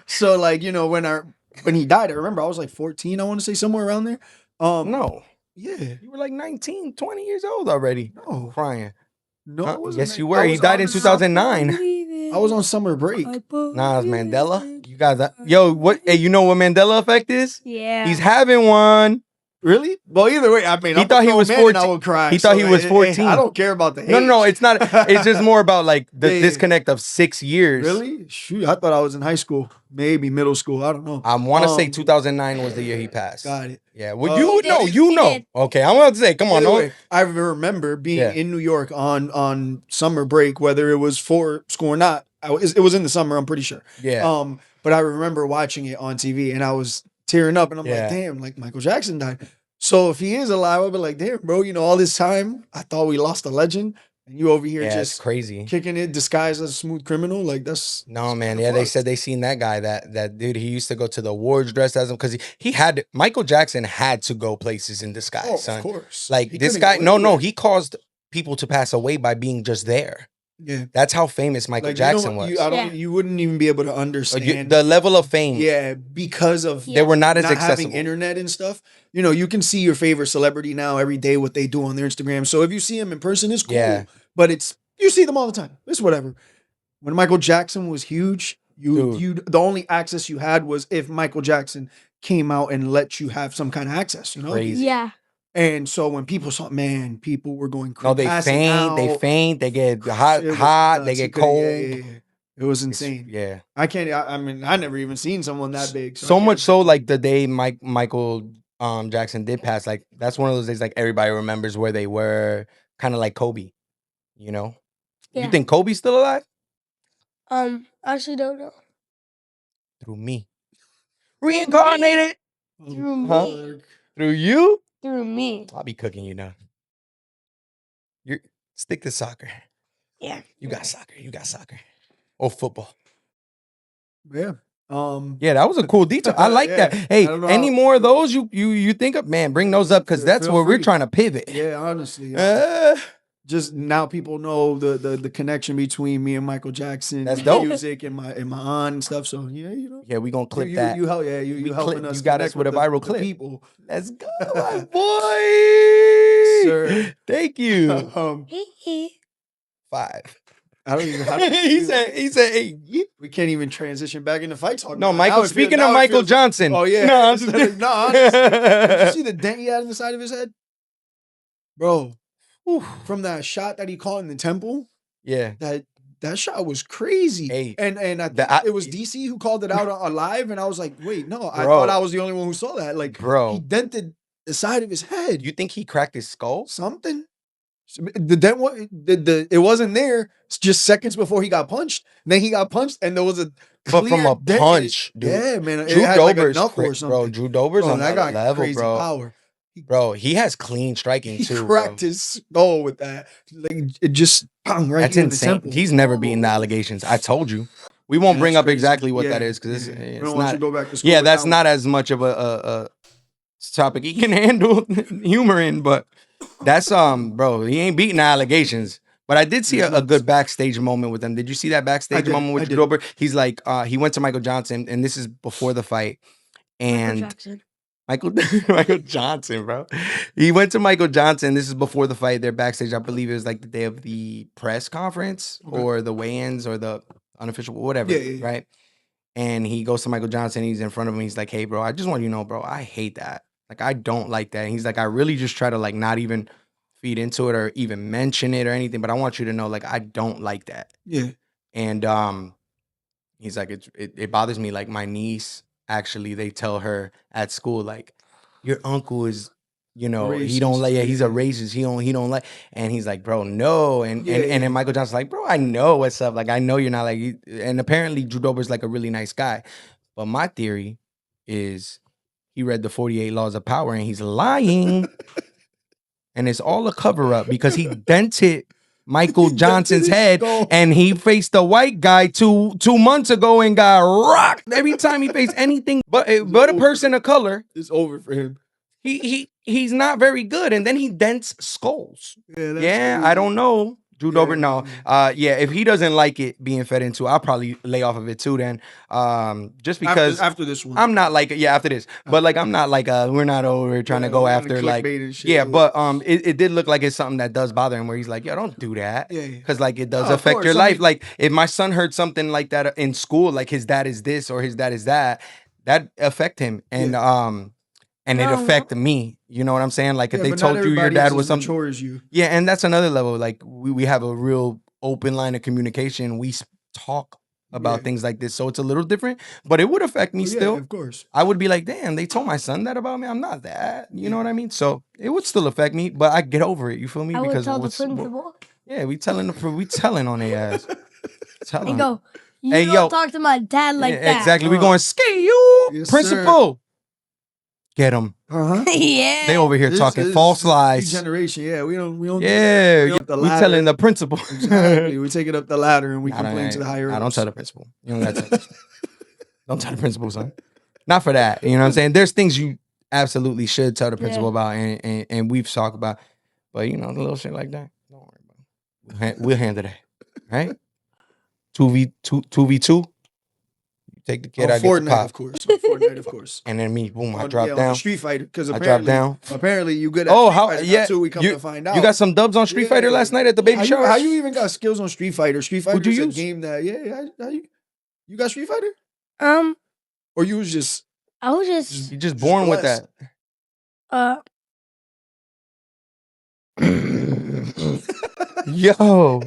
So like, you know, when he died, I remember I was like 14. I want to say somewhere around there. No, Yeah. you were like 19, 20 years old already. No. Crying. No. Huh? I wasn't Yes, like- you were. I He was died on in 2009. I was on summer break. Nah, it's Mandela. You guys, yo, what? Hey, you know what Mandela effect is? Yeah. He's having one. Really? Well, either way, I mean, He I'm thought a he grown was man and 14. I would cry. He thought he was 14. I don't care about the age. No, it's not. It's just more about like the Yeah. disconnect of 6 years. Really? Shoot, I thought I was in high school, maybe middle school. I don't know. I want to say Um, 2009 was the year he passed. Got it. Yeah. Well, Uh, you He did. know. He You know. did. Okay, I'm about to say, come on. Either No. way, I remember being Yeah. in New York on summer break, whether it was for school or not. It was in the summer, I'm pretty sure. Yeah. But I remember watching it on TV and I was tearing up, and I'm Yeah. like, damn, like Michael Jackson died. So if he is alive, I'll be like, damn, bro, you know, all this time I thought we lost a legend, and you over here Yeah, it's just crazy. kicking it disguised as a smooth criminal. Like that's No, that's man. kinda Yeah, they fucked. said they seen that guy, that dude. He used to go to the awards dressed as him because he had Michael Jackson had to go places in disguise, Oh, son. of course. Like He this couldn't guy, go no, anywhere. he caused people to pass away by being just there. Yeah. That's how famous Michael Like, you know Jackson what, was. Yeah. you wouldn't even be able to understand The level of fame, yeah, because of they were not as not having accessible. internet and stuff. You know, you can see your favorite celebrity now every day, what they do on their Instagram. So if you see them in person, it's cool. Yeah. But you see them all the time. It's whatever. When Michael Jackson was huge, Dude. the only access you had was if Michael Jackson came out and let you have some kind of access, you know? Crazy. Yeah. And so when people saw, man, people were going crazy. No, they faint, they get hot, It was hot, nuts. they You get couldn't- cold. yeah. It was It's- insane. yeah. I can't. I mean, I never even seen someone that big. I So can't much so, imagine. like the day Michael Jackson did pass, like that's one of those days like everybody remembers where they were, kind of like Kobe. You know, Yeah. you think Kobe's still alive? Actually don't know. Through me, reincarnated Through me. Huh? through you. Through me. I'll be cooking you now. You stick to soccer. Yeah. You got soccer. You got soccer. Or football. Yeah. Yeah, that was a cool detail. I like Yeah. that. Hey, I don't know any how- more of those you think of? Man, bring those up because Yeah, that's feel where we're free. trying to pivot. Yeah. Honestly. Uh, Just now, people know the connection between me and Michael Jackson. That's and dope. Music and my aunt and stuff. So yeah, you know. yeah, we gonna clip you, that. You help. Yeah. You We helping clip- us. you got us connect with a the- viral the clip. people. Let's go, my boy. Sir. Thank you. 5. I don't even have to. he said, hey. We can't even transition back into fight talk. No, now. Michael. Now it feels- Speaking now of it Michael feels- Johnson. Oh yeah. No, I'm just kidding. no, honestly. Did you see the dent he had in the side of his head, bro? From that shot that he caught in the temple, Yeah. that shot was crazy. Hey, and I think it was DC who called it out on live, and I was like, wait, no, I Bro. thought I was the only one who saw that. Like, Bro. he dented the side of his head. You think he cracked his skull? Something. The dent it wasn't there. It's just seconds before he got punched. Then he got punched, and there was a But from clear a dent. punch, dude. Yeah, man. Drew It had like a Dober's knuckle or bro. something. Drew Dober's Bro, on that that guy level, crazy bro. power. Bro, he has clean striking He too. cracked bro. his skull with that. Like it just bang, right That's here in the insane. temple. He's never beaten the allegations. I told you. We won't Yeah, bring that's up crazy. exactly what Yeah, that is because yeah. We it's don't want you not. to go back to school. Yeah, with that's that not as much of a topic he can handle humor in, but that's bro, he ain't beating the allegations. But I did see a good backstage moment with him. Did you see that backstage moment with Drew Dober? He's like, he went to Michael Johnson, and this is before the fight. And Michael Johnson, bro. He went to Michael Johnson. This is before the fight. They're backstage. I believe it was like the day of the press conference or the weigh-ins or the unofficial, whatever, right? And he goes to Michael Johnson. He's in front of him. He's like, "Hey, bro, I just want you to know, bro, I hate that. Like, I don't like that." And he's like, "I really just try to like not even feed into it or even mention it or anything, but I want you to know, like, I don't like that." Yeah. And he's like, it bothers me. Like, my niece, actually, they tell her at school, like, your uncle is, he don't like, he's a racist. He don't like, and he's like, bro, no. And then Michael Johnson's like, bro, I know what's up. Like, I know you're not like, and apparently Drew Dober's like a really nice guy. But my theory is he read the 48 Laws of Power and he's lying. And it's all a cover up because he dented Michael Johnson's head, and he faced a white guy two months ago and got rocked every time he faced anything but a person of color. It's over for him. He's not very good, and then he dents skulls. Yeah, I don't know. Drew Dober, no. If he doesn't like it being fed into, I'll probably lay off of it too then. Just because after this one. I'm not like, after this. But like, I'm not like, we're not over trying to go after like, but it did look like it's something that does bother him where he's like, yo, don't do that. Because like, it does affect your life. Like, if my son heard something like that in school, like his dad is this or his dad is that affect him. And it affected me. You know what I'm saying? Like, if they told you your dad was something. Mature as you. Yeah, and that's another level. Like, we have a real open line of communication. We talk about things like this. So it's a little different, but it would affect me still. Of course. I would be like, damn, they told my son that about me. I'm not that. You know what I mean? So it would still affect me, but I get over it. You feel me? I would tell the principal. Yeah, we telling on their ass. You go, don't talk to my dad like that. Exactly. We going, skate you, principal. Sir. Get them. Yeah. They over here talking false lies. Generation, we don't. Yeah, we telling the principal. Exactly. We take it up the ladder and we complain to the higher ups. I don't tell the principal. You don't got to. Don't tell the principal, son. Not for that. You know what I'm saying? There's things you absolutely should tell the principal about, and we've talked about. But the little shit like that, don't worry about it. We'll handle that, right? 2v2. Take the kid, I get the pop. Of course. Fortnite, of course. And then me, boom, I drop down. Street Fighter, because I drop down. Apparently you good at Street Fighter. That's who we come to find out. You got some dubs on Street Fighter last night at the baby shower? How you even got skills on Street Fighter? Street Fighter is a game that, how you got Street Fighter? Or you was just... I was just... You just born with that. Yo,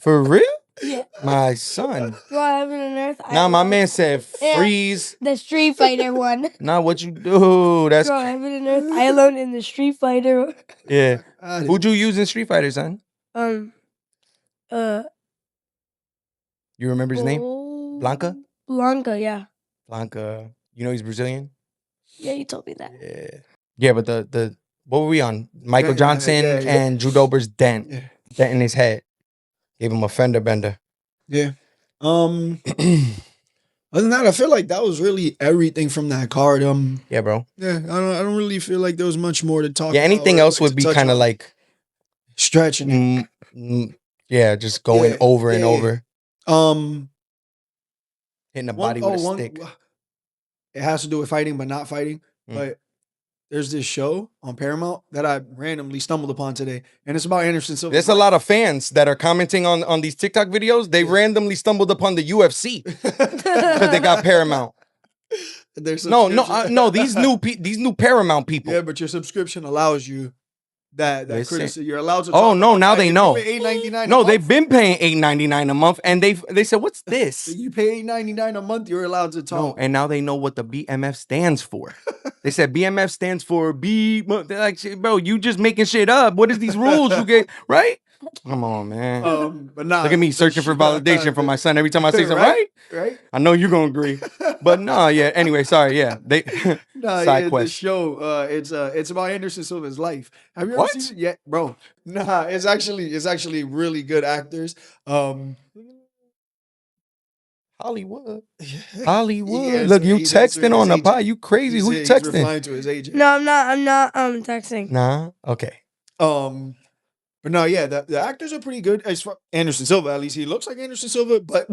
for real? Yeah. My son. Heaven and Earth. Nah, my man said freeze. The Street Fighter one. Nah, what you do? That's Heaven and Earth. I alone in the Street Fighter. Yeah. Who'd you use in Street Fighter, son? You remember his name? Blanca? Blanca, yeah. Blanca. You know he's Brazilian? Yeah, you told me that. Yeah. Yeah, but the what were we on? Michael Johnson and Drew Dober's dent in his head. Gave him a fender bender. Yeah. Other than that, I feel like that was really everything from that card. Yeah, bro. Yeah, I don't really feel like there was much more to talk. Yeah, anything else would be kind of like stretching. Yeah, just going over and over. Hitting the body with a stick. It has to do with fighting, but not fighting. But there's this show on Paramount that I randomly stumbled upon today, and it's about Anderson Silva. There's a lot of fans that are commenting on these TikTok videos. They randomly stumbled upon the UFC because they got Paramount. No. These new Paramount people. Yeah, but your subscription allows you that criticism. You're allowed to. Oh no! Now they know. $8.99. No, they've been paying $8.99 a month, and they said, "What's this?" You pay $8.99 a month. You're allowed to talk. No, and now they know what the BMF stands for. They said BMF stands for B. They're like, bro, you just making shit up. What is these rules you get? Right? Come on, man. But nah, look at me searching for validation from my son every time I say something. Right? I know you're gonna agree. But no, yeah. Anyway, sorry. Yeah, they. Side quest. The show. It's about Anderson Silva's life. Have you ever seen it yet, bro? Nah, it's actually really good actors. Hollywood. Look, you texting on the pod. You crazy? Who you texting? He's replying to his agent. No, I'm not. Texting. Nah. Okay. But no, yeah, the actors are pretty good. As far Anderson Silva, at least he looks like Anderson Silva. But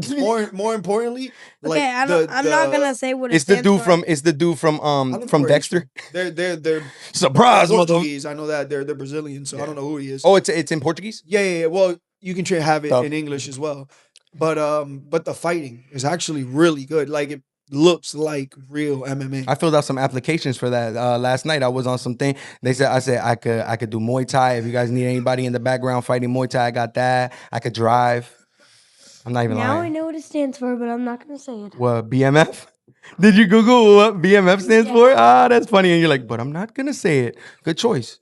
more importantly, like I'm not gonna say what it's the dude from. It's the dude from Dexter. They're surprise, Portuguese. I know that they're Brazilian, so I don't know who he is. Oh, it's in Portuguese. Yeah. Well, you can have it in English as well. But the fighting is actually really good. Like it looks like real MMA. I filled out some applications for that last night. I was on something. I said I could do Muay Thai. If you guys need anybody in the background fighting Muay Thai, I got that. I could drive. I'm not even Now I lying. know what it stands for, but I'm not gonna say it. What, BMF? Did you Google what BMF stands for? Ah, that's funny. And you're like, but I'm not gonna say it. Good choice.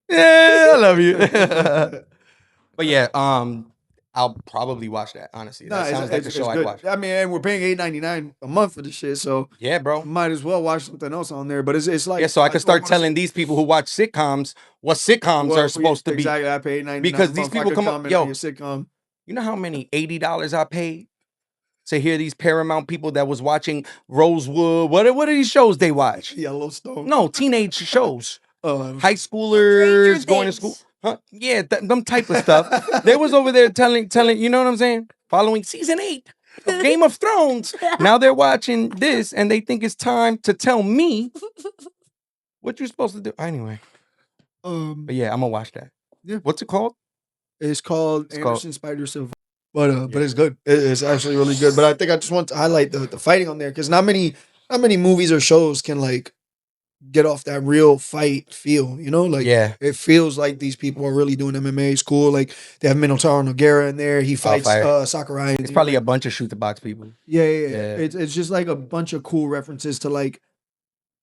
Yeah, I love you. But yeah, I'll probably watch that. Honestly, that sounds like a show I'd watch. I mean, and we're paying $8.99 a month for this shit, so Yeah, bro. might as well watch something else on there. But it's like Yeah, so I could start wanna telling see- these people who watch sitcoms what sitcoms Well, are supposed to be. Exactly, I pay $8.99 Because a these month. people I could come up- comment yo. on your sitcom. You know how many $80 I paid to hear these Paramount people that was watching Rosewood? What are these shows they watch? Yellowstone. No, teenage shows. Oh, High schoolers going to school. Huh? Yeah, them type of stuff. They was over there telling, you know what I'm saying? Following season 8 of Game of Thrones. Now they're watching this and they think it's time to tell me what you're supposed to do. Anyway. But yeah, I'm gonna watch that. Yeah. What's it called? It's called It's called- Anderson Spider Silver. But it's good. It's actually really good. But I think I just want to highlight the fighting on there because not many movies or shows can like get off that real fight feel. You know, like Yeah. it feels like these people are really doing MMA. It's cool. Like they have Minotauro Nogueira in there. He fights fire. Sakurai. It's probably a bunch of shoot the box people. Yeah. Yeah. It's just like a bunch of cool references to like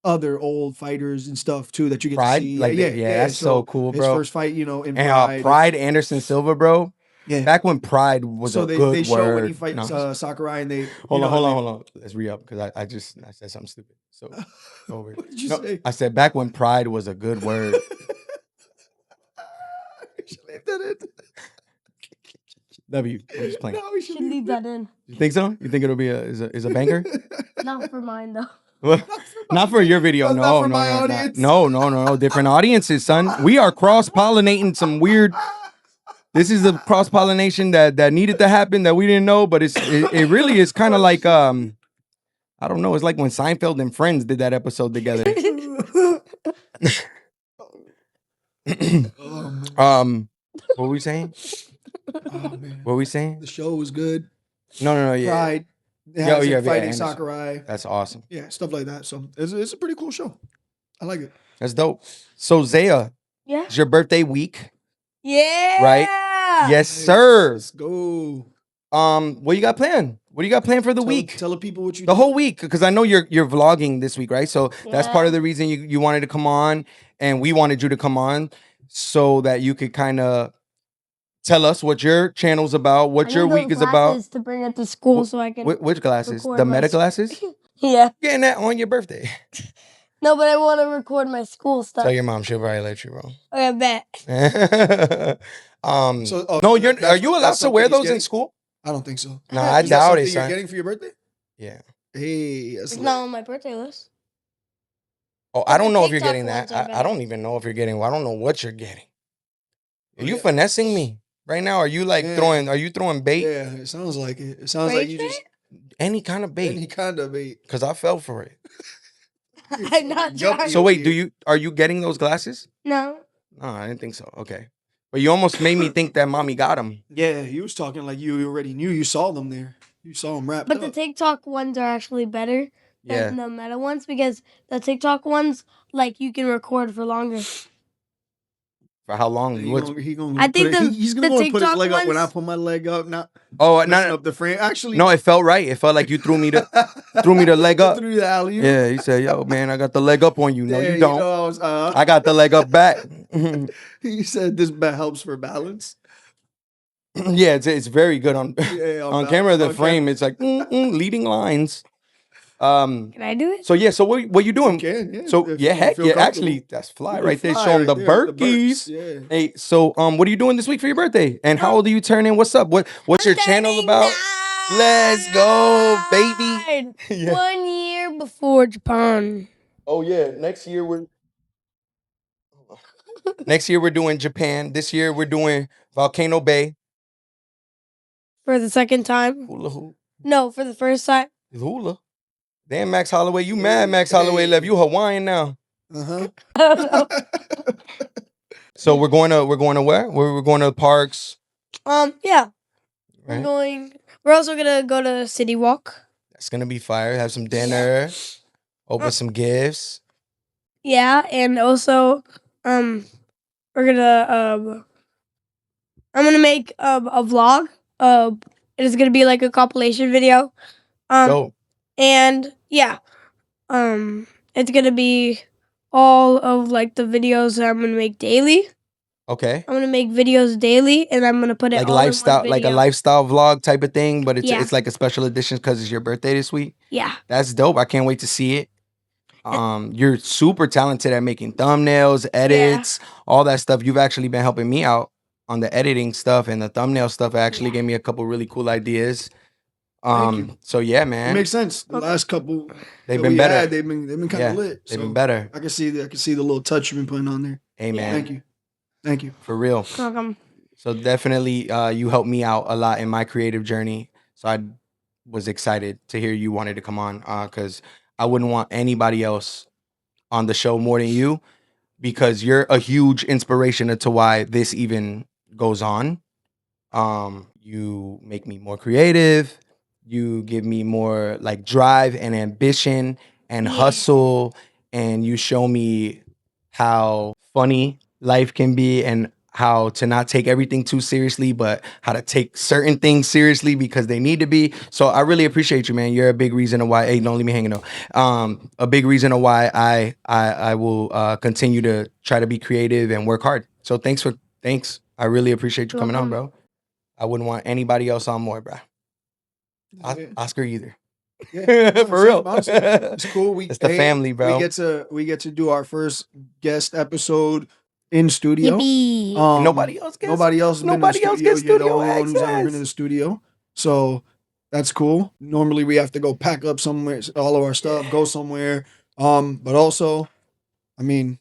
other old fighters and stuff too that you get Pride? to see. Like, yeah, that's so cool, His bro. first fight, you know, in And Pride. Pride Anderson Silva, bro. Yeah. Back when Pride was So a they good show word. when he fights No. Sakurai and they Hold on. Let's re-up because I said something stupid. So over. What did you No, say? I said back when pride was a good word. We should leave that in. W. I'm just playing. No, we Should leave that in. You think so? You think it'll be is a banger? Not for mine though. Well, not for your video. That's not No, for no, my no, audience. no. Different audiences, son. We are cross-pollinating some weird. This is the cross-pollination that needed to happen that we didn't know, but it really is kind of like I don't know. It's like when Seinfeld and Friends did that episode together. Oh, man. What were we saying? Oh, man. What were we saying? The show was good. No, yeah. Pride. It Yo, has yeah, him fighting Anderson. Sakurai. That's awesome. Yeah, stuff like that. So it's a pretty cool show. I like it. That's dope. So Zaiah, Yeah. it's your birthday week. Yeah. Right? Yes, sir. Let's go. What you got planned? What do you got planned for the week? Tell the people what you The do. whole week, because I know you're vlogging this week, right? So that's part Yeah. of the reason you wanted to come on, and we wanted you to come on so that you could kind of tell us what your channel's about, what your week is about. To bring it to school so I can. Which glasses? record The my meta s- glasses? Yeah. Getting that on your birthday. No, but I want to record my school stuff. Tell your mom, she'll probably let you, bro. Okay, I bet. No, are you allowed that's to wear something he's those in getting? school? I don't think so. Nah, I Is that doubt something it, you're son. getting for your birthday? Yeah. Hey, that's It's lit. not on my birthday list. Oh, But I don't the know if you're TikTok getting that. ones are I better. don't even know if you're getting. I don't know what you're getting. Are you Yeah. finessing me right now? Are you like Yeah. throwing? Are you throwing bait? Yeah, it sounds like it. It sounds like Rage you just Any kind of any bait? kind of bait. Because I fell for it. I'm not Yup. trying. So wait, are you getting those glasses? No. No, I didn't think so. Okay, but you almost made me think that mommy got them. Yeah, you was talking like you already knew. You saw them there. You saw them wrapped But up. the TikTok ones are actually better Yeah. than the meta ones because the TikTok ones, like, you can record for longer. For how long? He What's- gonna, he gonna I think put it- the- he's gonna the go and put his TikTok leg up when I ones- put my leg up. Not oh, messing no, up the frame. Actually, no, it felt right. It felt like you threw me the leg up. through the alley. Yeah, he said, "Yo, man, I got the leg up on you." No, Yeah, you don't. know, I was, I got the leg up back. he said this helps for balance. Yeah, it's very good on Yeah, on camera. The frame, it's like leading lines. Can I do it? So yeah, so what you doing? Can, yeah. So if yeah, you heck feel yeah, comfortable. actually that's fly Look right at there, fly showing right the there, Berkeys. Yeah. Hey, so what are you doing this week for your birthday? And how old are you turning? What's up? What's your channel about? Let's go, baby. Yeah. 1 year before Japan. Oh yeah, next year we're doing Japan. This year we're doing Volcano Bay. For the second time? Hula hoop. No, for the first time. Hula. Damn, Max Holloway, you mad? Max Holloway left. You Hawaiian now. Uh-huh. I don't know. So we're going to where? We're going to parks. Yeah. We're right? going. We're also gonna go to City Walk. That's gonna be fire. Have some dinner, open some gifts. Yeah, and also, we're gonna I'm gonna make a vlog. It is gonna be like a compilation video. Dope. And yeah, it's gonna be all of like the videos that I'm gonna make daily. Okay. I'm gonna make videos daily, and I'm gonna put it Like all lifestyle, in one like a video. lifestyle vlog type of thing, but Yeah. it's like a special edition because it's your birthday this week. Yeah. That's dope. I can't wait to see it. You're super talented at making thumbnails, edits, all that stuff. You've actually been helping me out on the editing stuff and the thumbnail stuff. Actually gave me a couple really cool ideas. Thank you. So yeah, It man, makes sense. The last couple they've that been we better. had, they've been kind Yeah, of lit. they've So been better. I can see the little touch you've been putting on there. Hey, man, Thank you. for real. Welcome. So definitely, you helped me out a lot in my creative journey. So I was excited to hear you wanted to come on, because I wouldn't want anybody else on the show more than you, because you're a huge inspiration to why this even goes on. You make me more creative. You give me more like drive and ambition and hustle, and you show me how funny life can be and how to not take everything too seriously, but how to take certain things seriously because they need to be. So I really appreciate you, man. You're a big reason of why. Hey, don't leave me hanging though. A big reason of why I will continue to try to be creative and work hard. So thanks. I really appreciate you coming on, bro. I wouldn't want anybody else on more, bro. Oscar either. Yeah, no, For real. honestly, it's cool. It's the family, bro. We get to do our first guest episode in studio. Yippee. Nobody else gets. Nobody else. Nobody else gets You're the studio only one who's ever been access. in the studio. So that's cool. Normally we have to go pack up somewhere, all of our stuff, go somewhere. But also, I mean,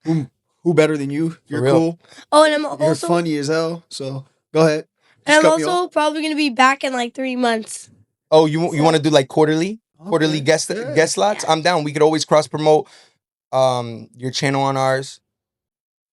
who better than you? You're real. cool. Oh, and I'm You're also funny as hell. So go ahead. and Just I'm cut me also off. probably gonna be back in like 3 months. Oh, you want to do like quarterly Okay, guest yeah. guest slots? I'm down. We could always cross promote your channel on ours.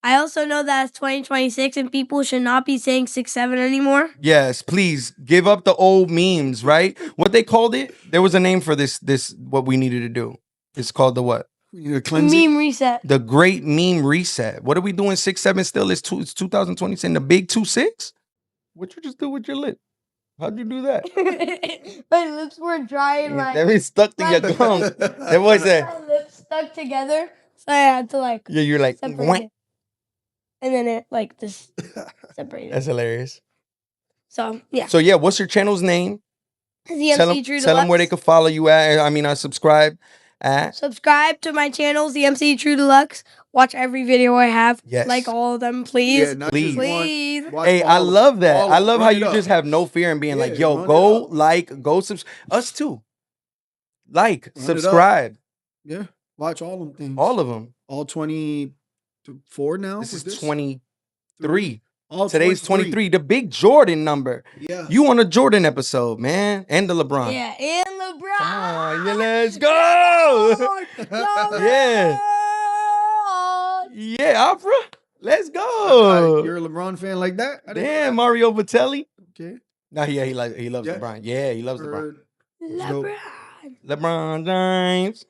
I also know that it's 2026 and people should not be saying 6'7" anymore. Yes, please give up the old memes, right? What they called it? There was a name for this what we needed to do. It's called the what? You need to cleanse it. Meme reset. The great meme reset. What are we doing? 6'7" still? It's 2020 in the big 2'6"? What you just do with your lip? How'd you do that? My lips were dry and like That means stuck to your gums. That boy said, my lips stuck together, so I had to like yeah, you're like, separate "Wah." it. And then it like just separated. That's hilarious. So yeah. So yeah, what's your channel's name? The MC True Tell them where they Deluxe. can follow you at. I mean, subscribe at. Subscribe to my channels, the MC True Deluxe. Watch every video I have. Yes. Like all of them, please. Yeah, not Please. just one. Please. Watch Hey, all I of them. love that. All I of them. love how Run it you up. just have no fear in being like, Yeah, yo, run it go up. like, go us too. Like, Run it up. subscribe. Yeah, watch all of them things. All of them. All 24 now. This with is 23. All Today's 23. The big Jordan number. Yeah. You on a Jordan episode, man. And the LeBron. Yeah, and LeBron. Ah, yeah, let's go. Yeah. Yeah, opera. Let's go. You're a LeBron fan like that? I didn't know Damn, Mario Batelli. that. Okay. Nah, yeah, he loves Yeah. LeBron. Yeah, he loves LeBron. Heard. LeBron. LeBron James.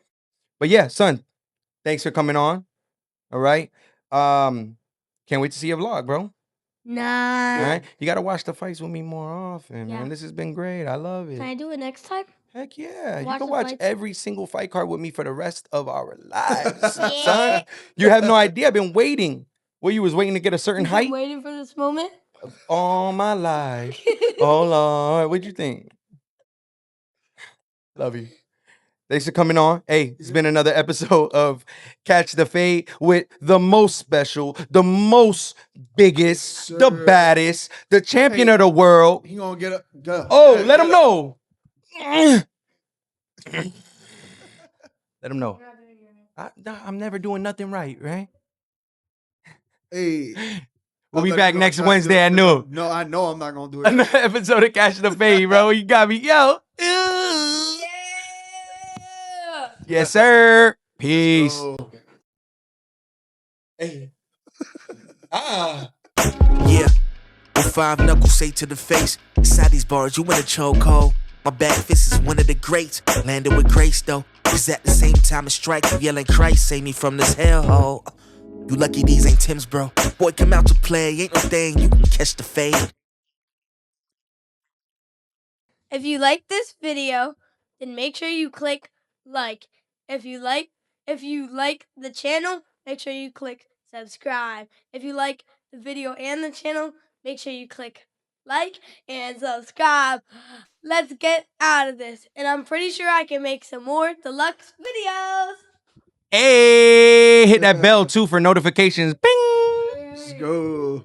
But yeah, son, thanks for coming on. All right. Can't wait to see your vlog, bro. Nah. All right. You gotta watch the fights with me more often, Yeah. man. This has been great. I love it. Can I do it next time? Heck yeah. You Watch can the watch fights? every single fight card with me for the rest of our lives. Yeah. Son, you have no idea. I've been waiting. Well, you was waiting to get a certain I'm height waiting for this moment. all my life. Oh Lord, what'd you think? Love you. Thanks for coming on. Hey, it's been another episode of Catch the Fade with the most special, the most biggest, the Sir. baddest, the champion Hey. of the world. He gonna get up. Go. Oh, Hey, let him get up. know. Let him know. I'm never doing nothing right? Hey. We'll be I'll let back you know next I'm not Wednesday doing at it. noon. No, I know I'm not gonna do it. Another episode of Catch the Fade, bro. You got me. Yo. Yeah. Yes, sir. Peace. So, Hey. Ah. Yeah. With 5 knuckles say to the face. Inside these bars, you in a chokehold. My back fist is one of the greats. Landed with grace though. Cause at the same time it strike you yelling Christ, save me from this hellhole. You lucky these ain't Tim's, bro. Boy, come out to play, ain't no thing, you can catch the fade. If you like this video, then make sure you click like. If you like the channel, make sure you click subscribe. If you like the video and the channel, make sure you click like and subscribe. Let's get out of this. And I'm pretty sure I can make some more deluxe videos. Hey, hit that bell too for notifications. Bing! Let's go.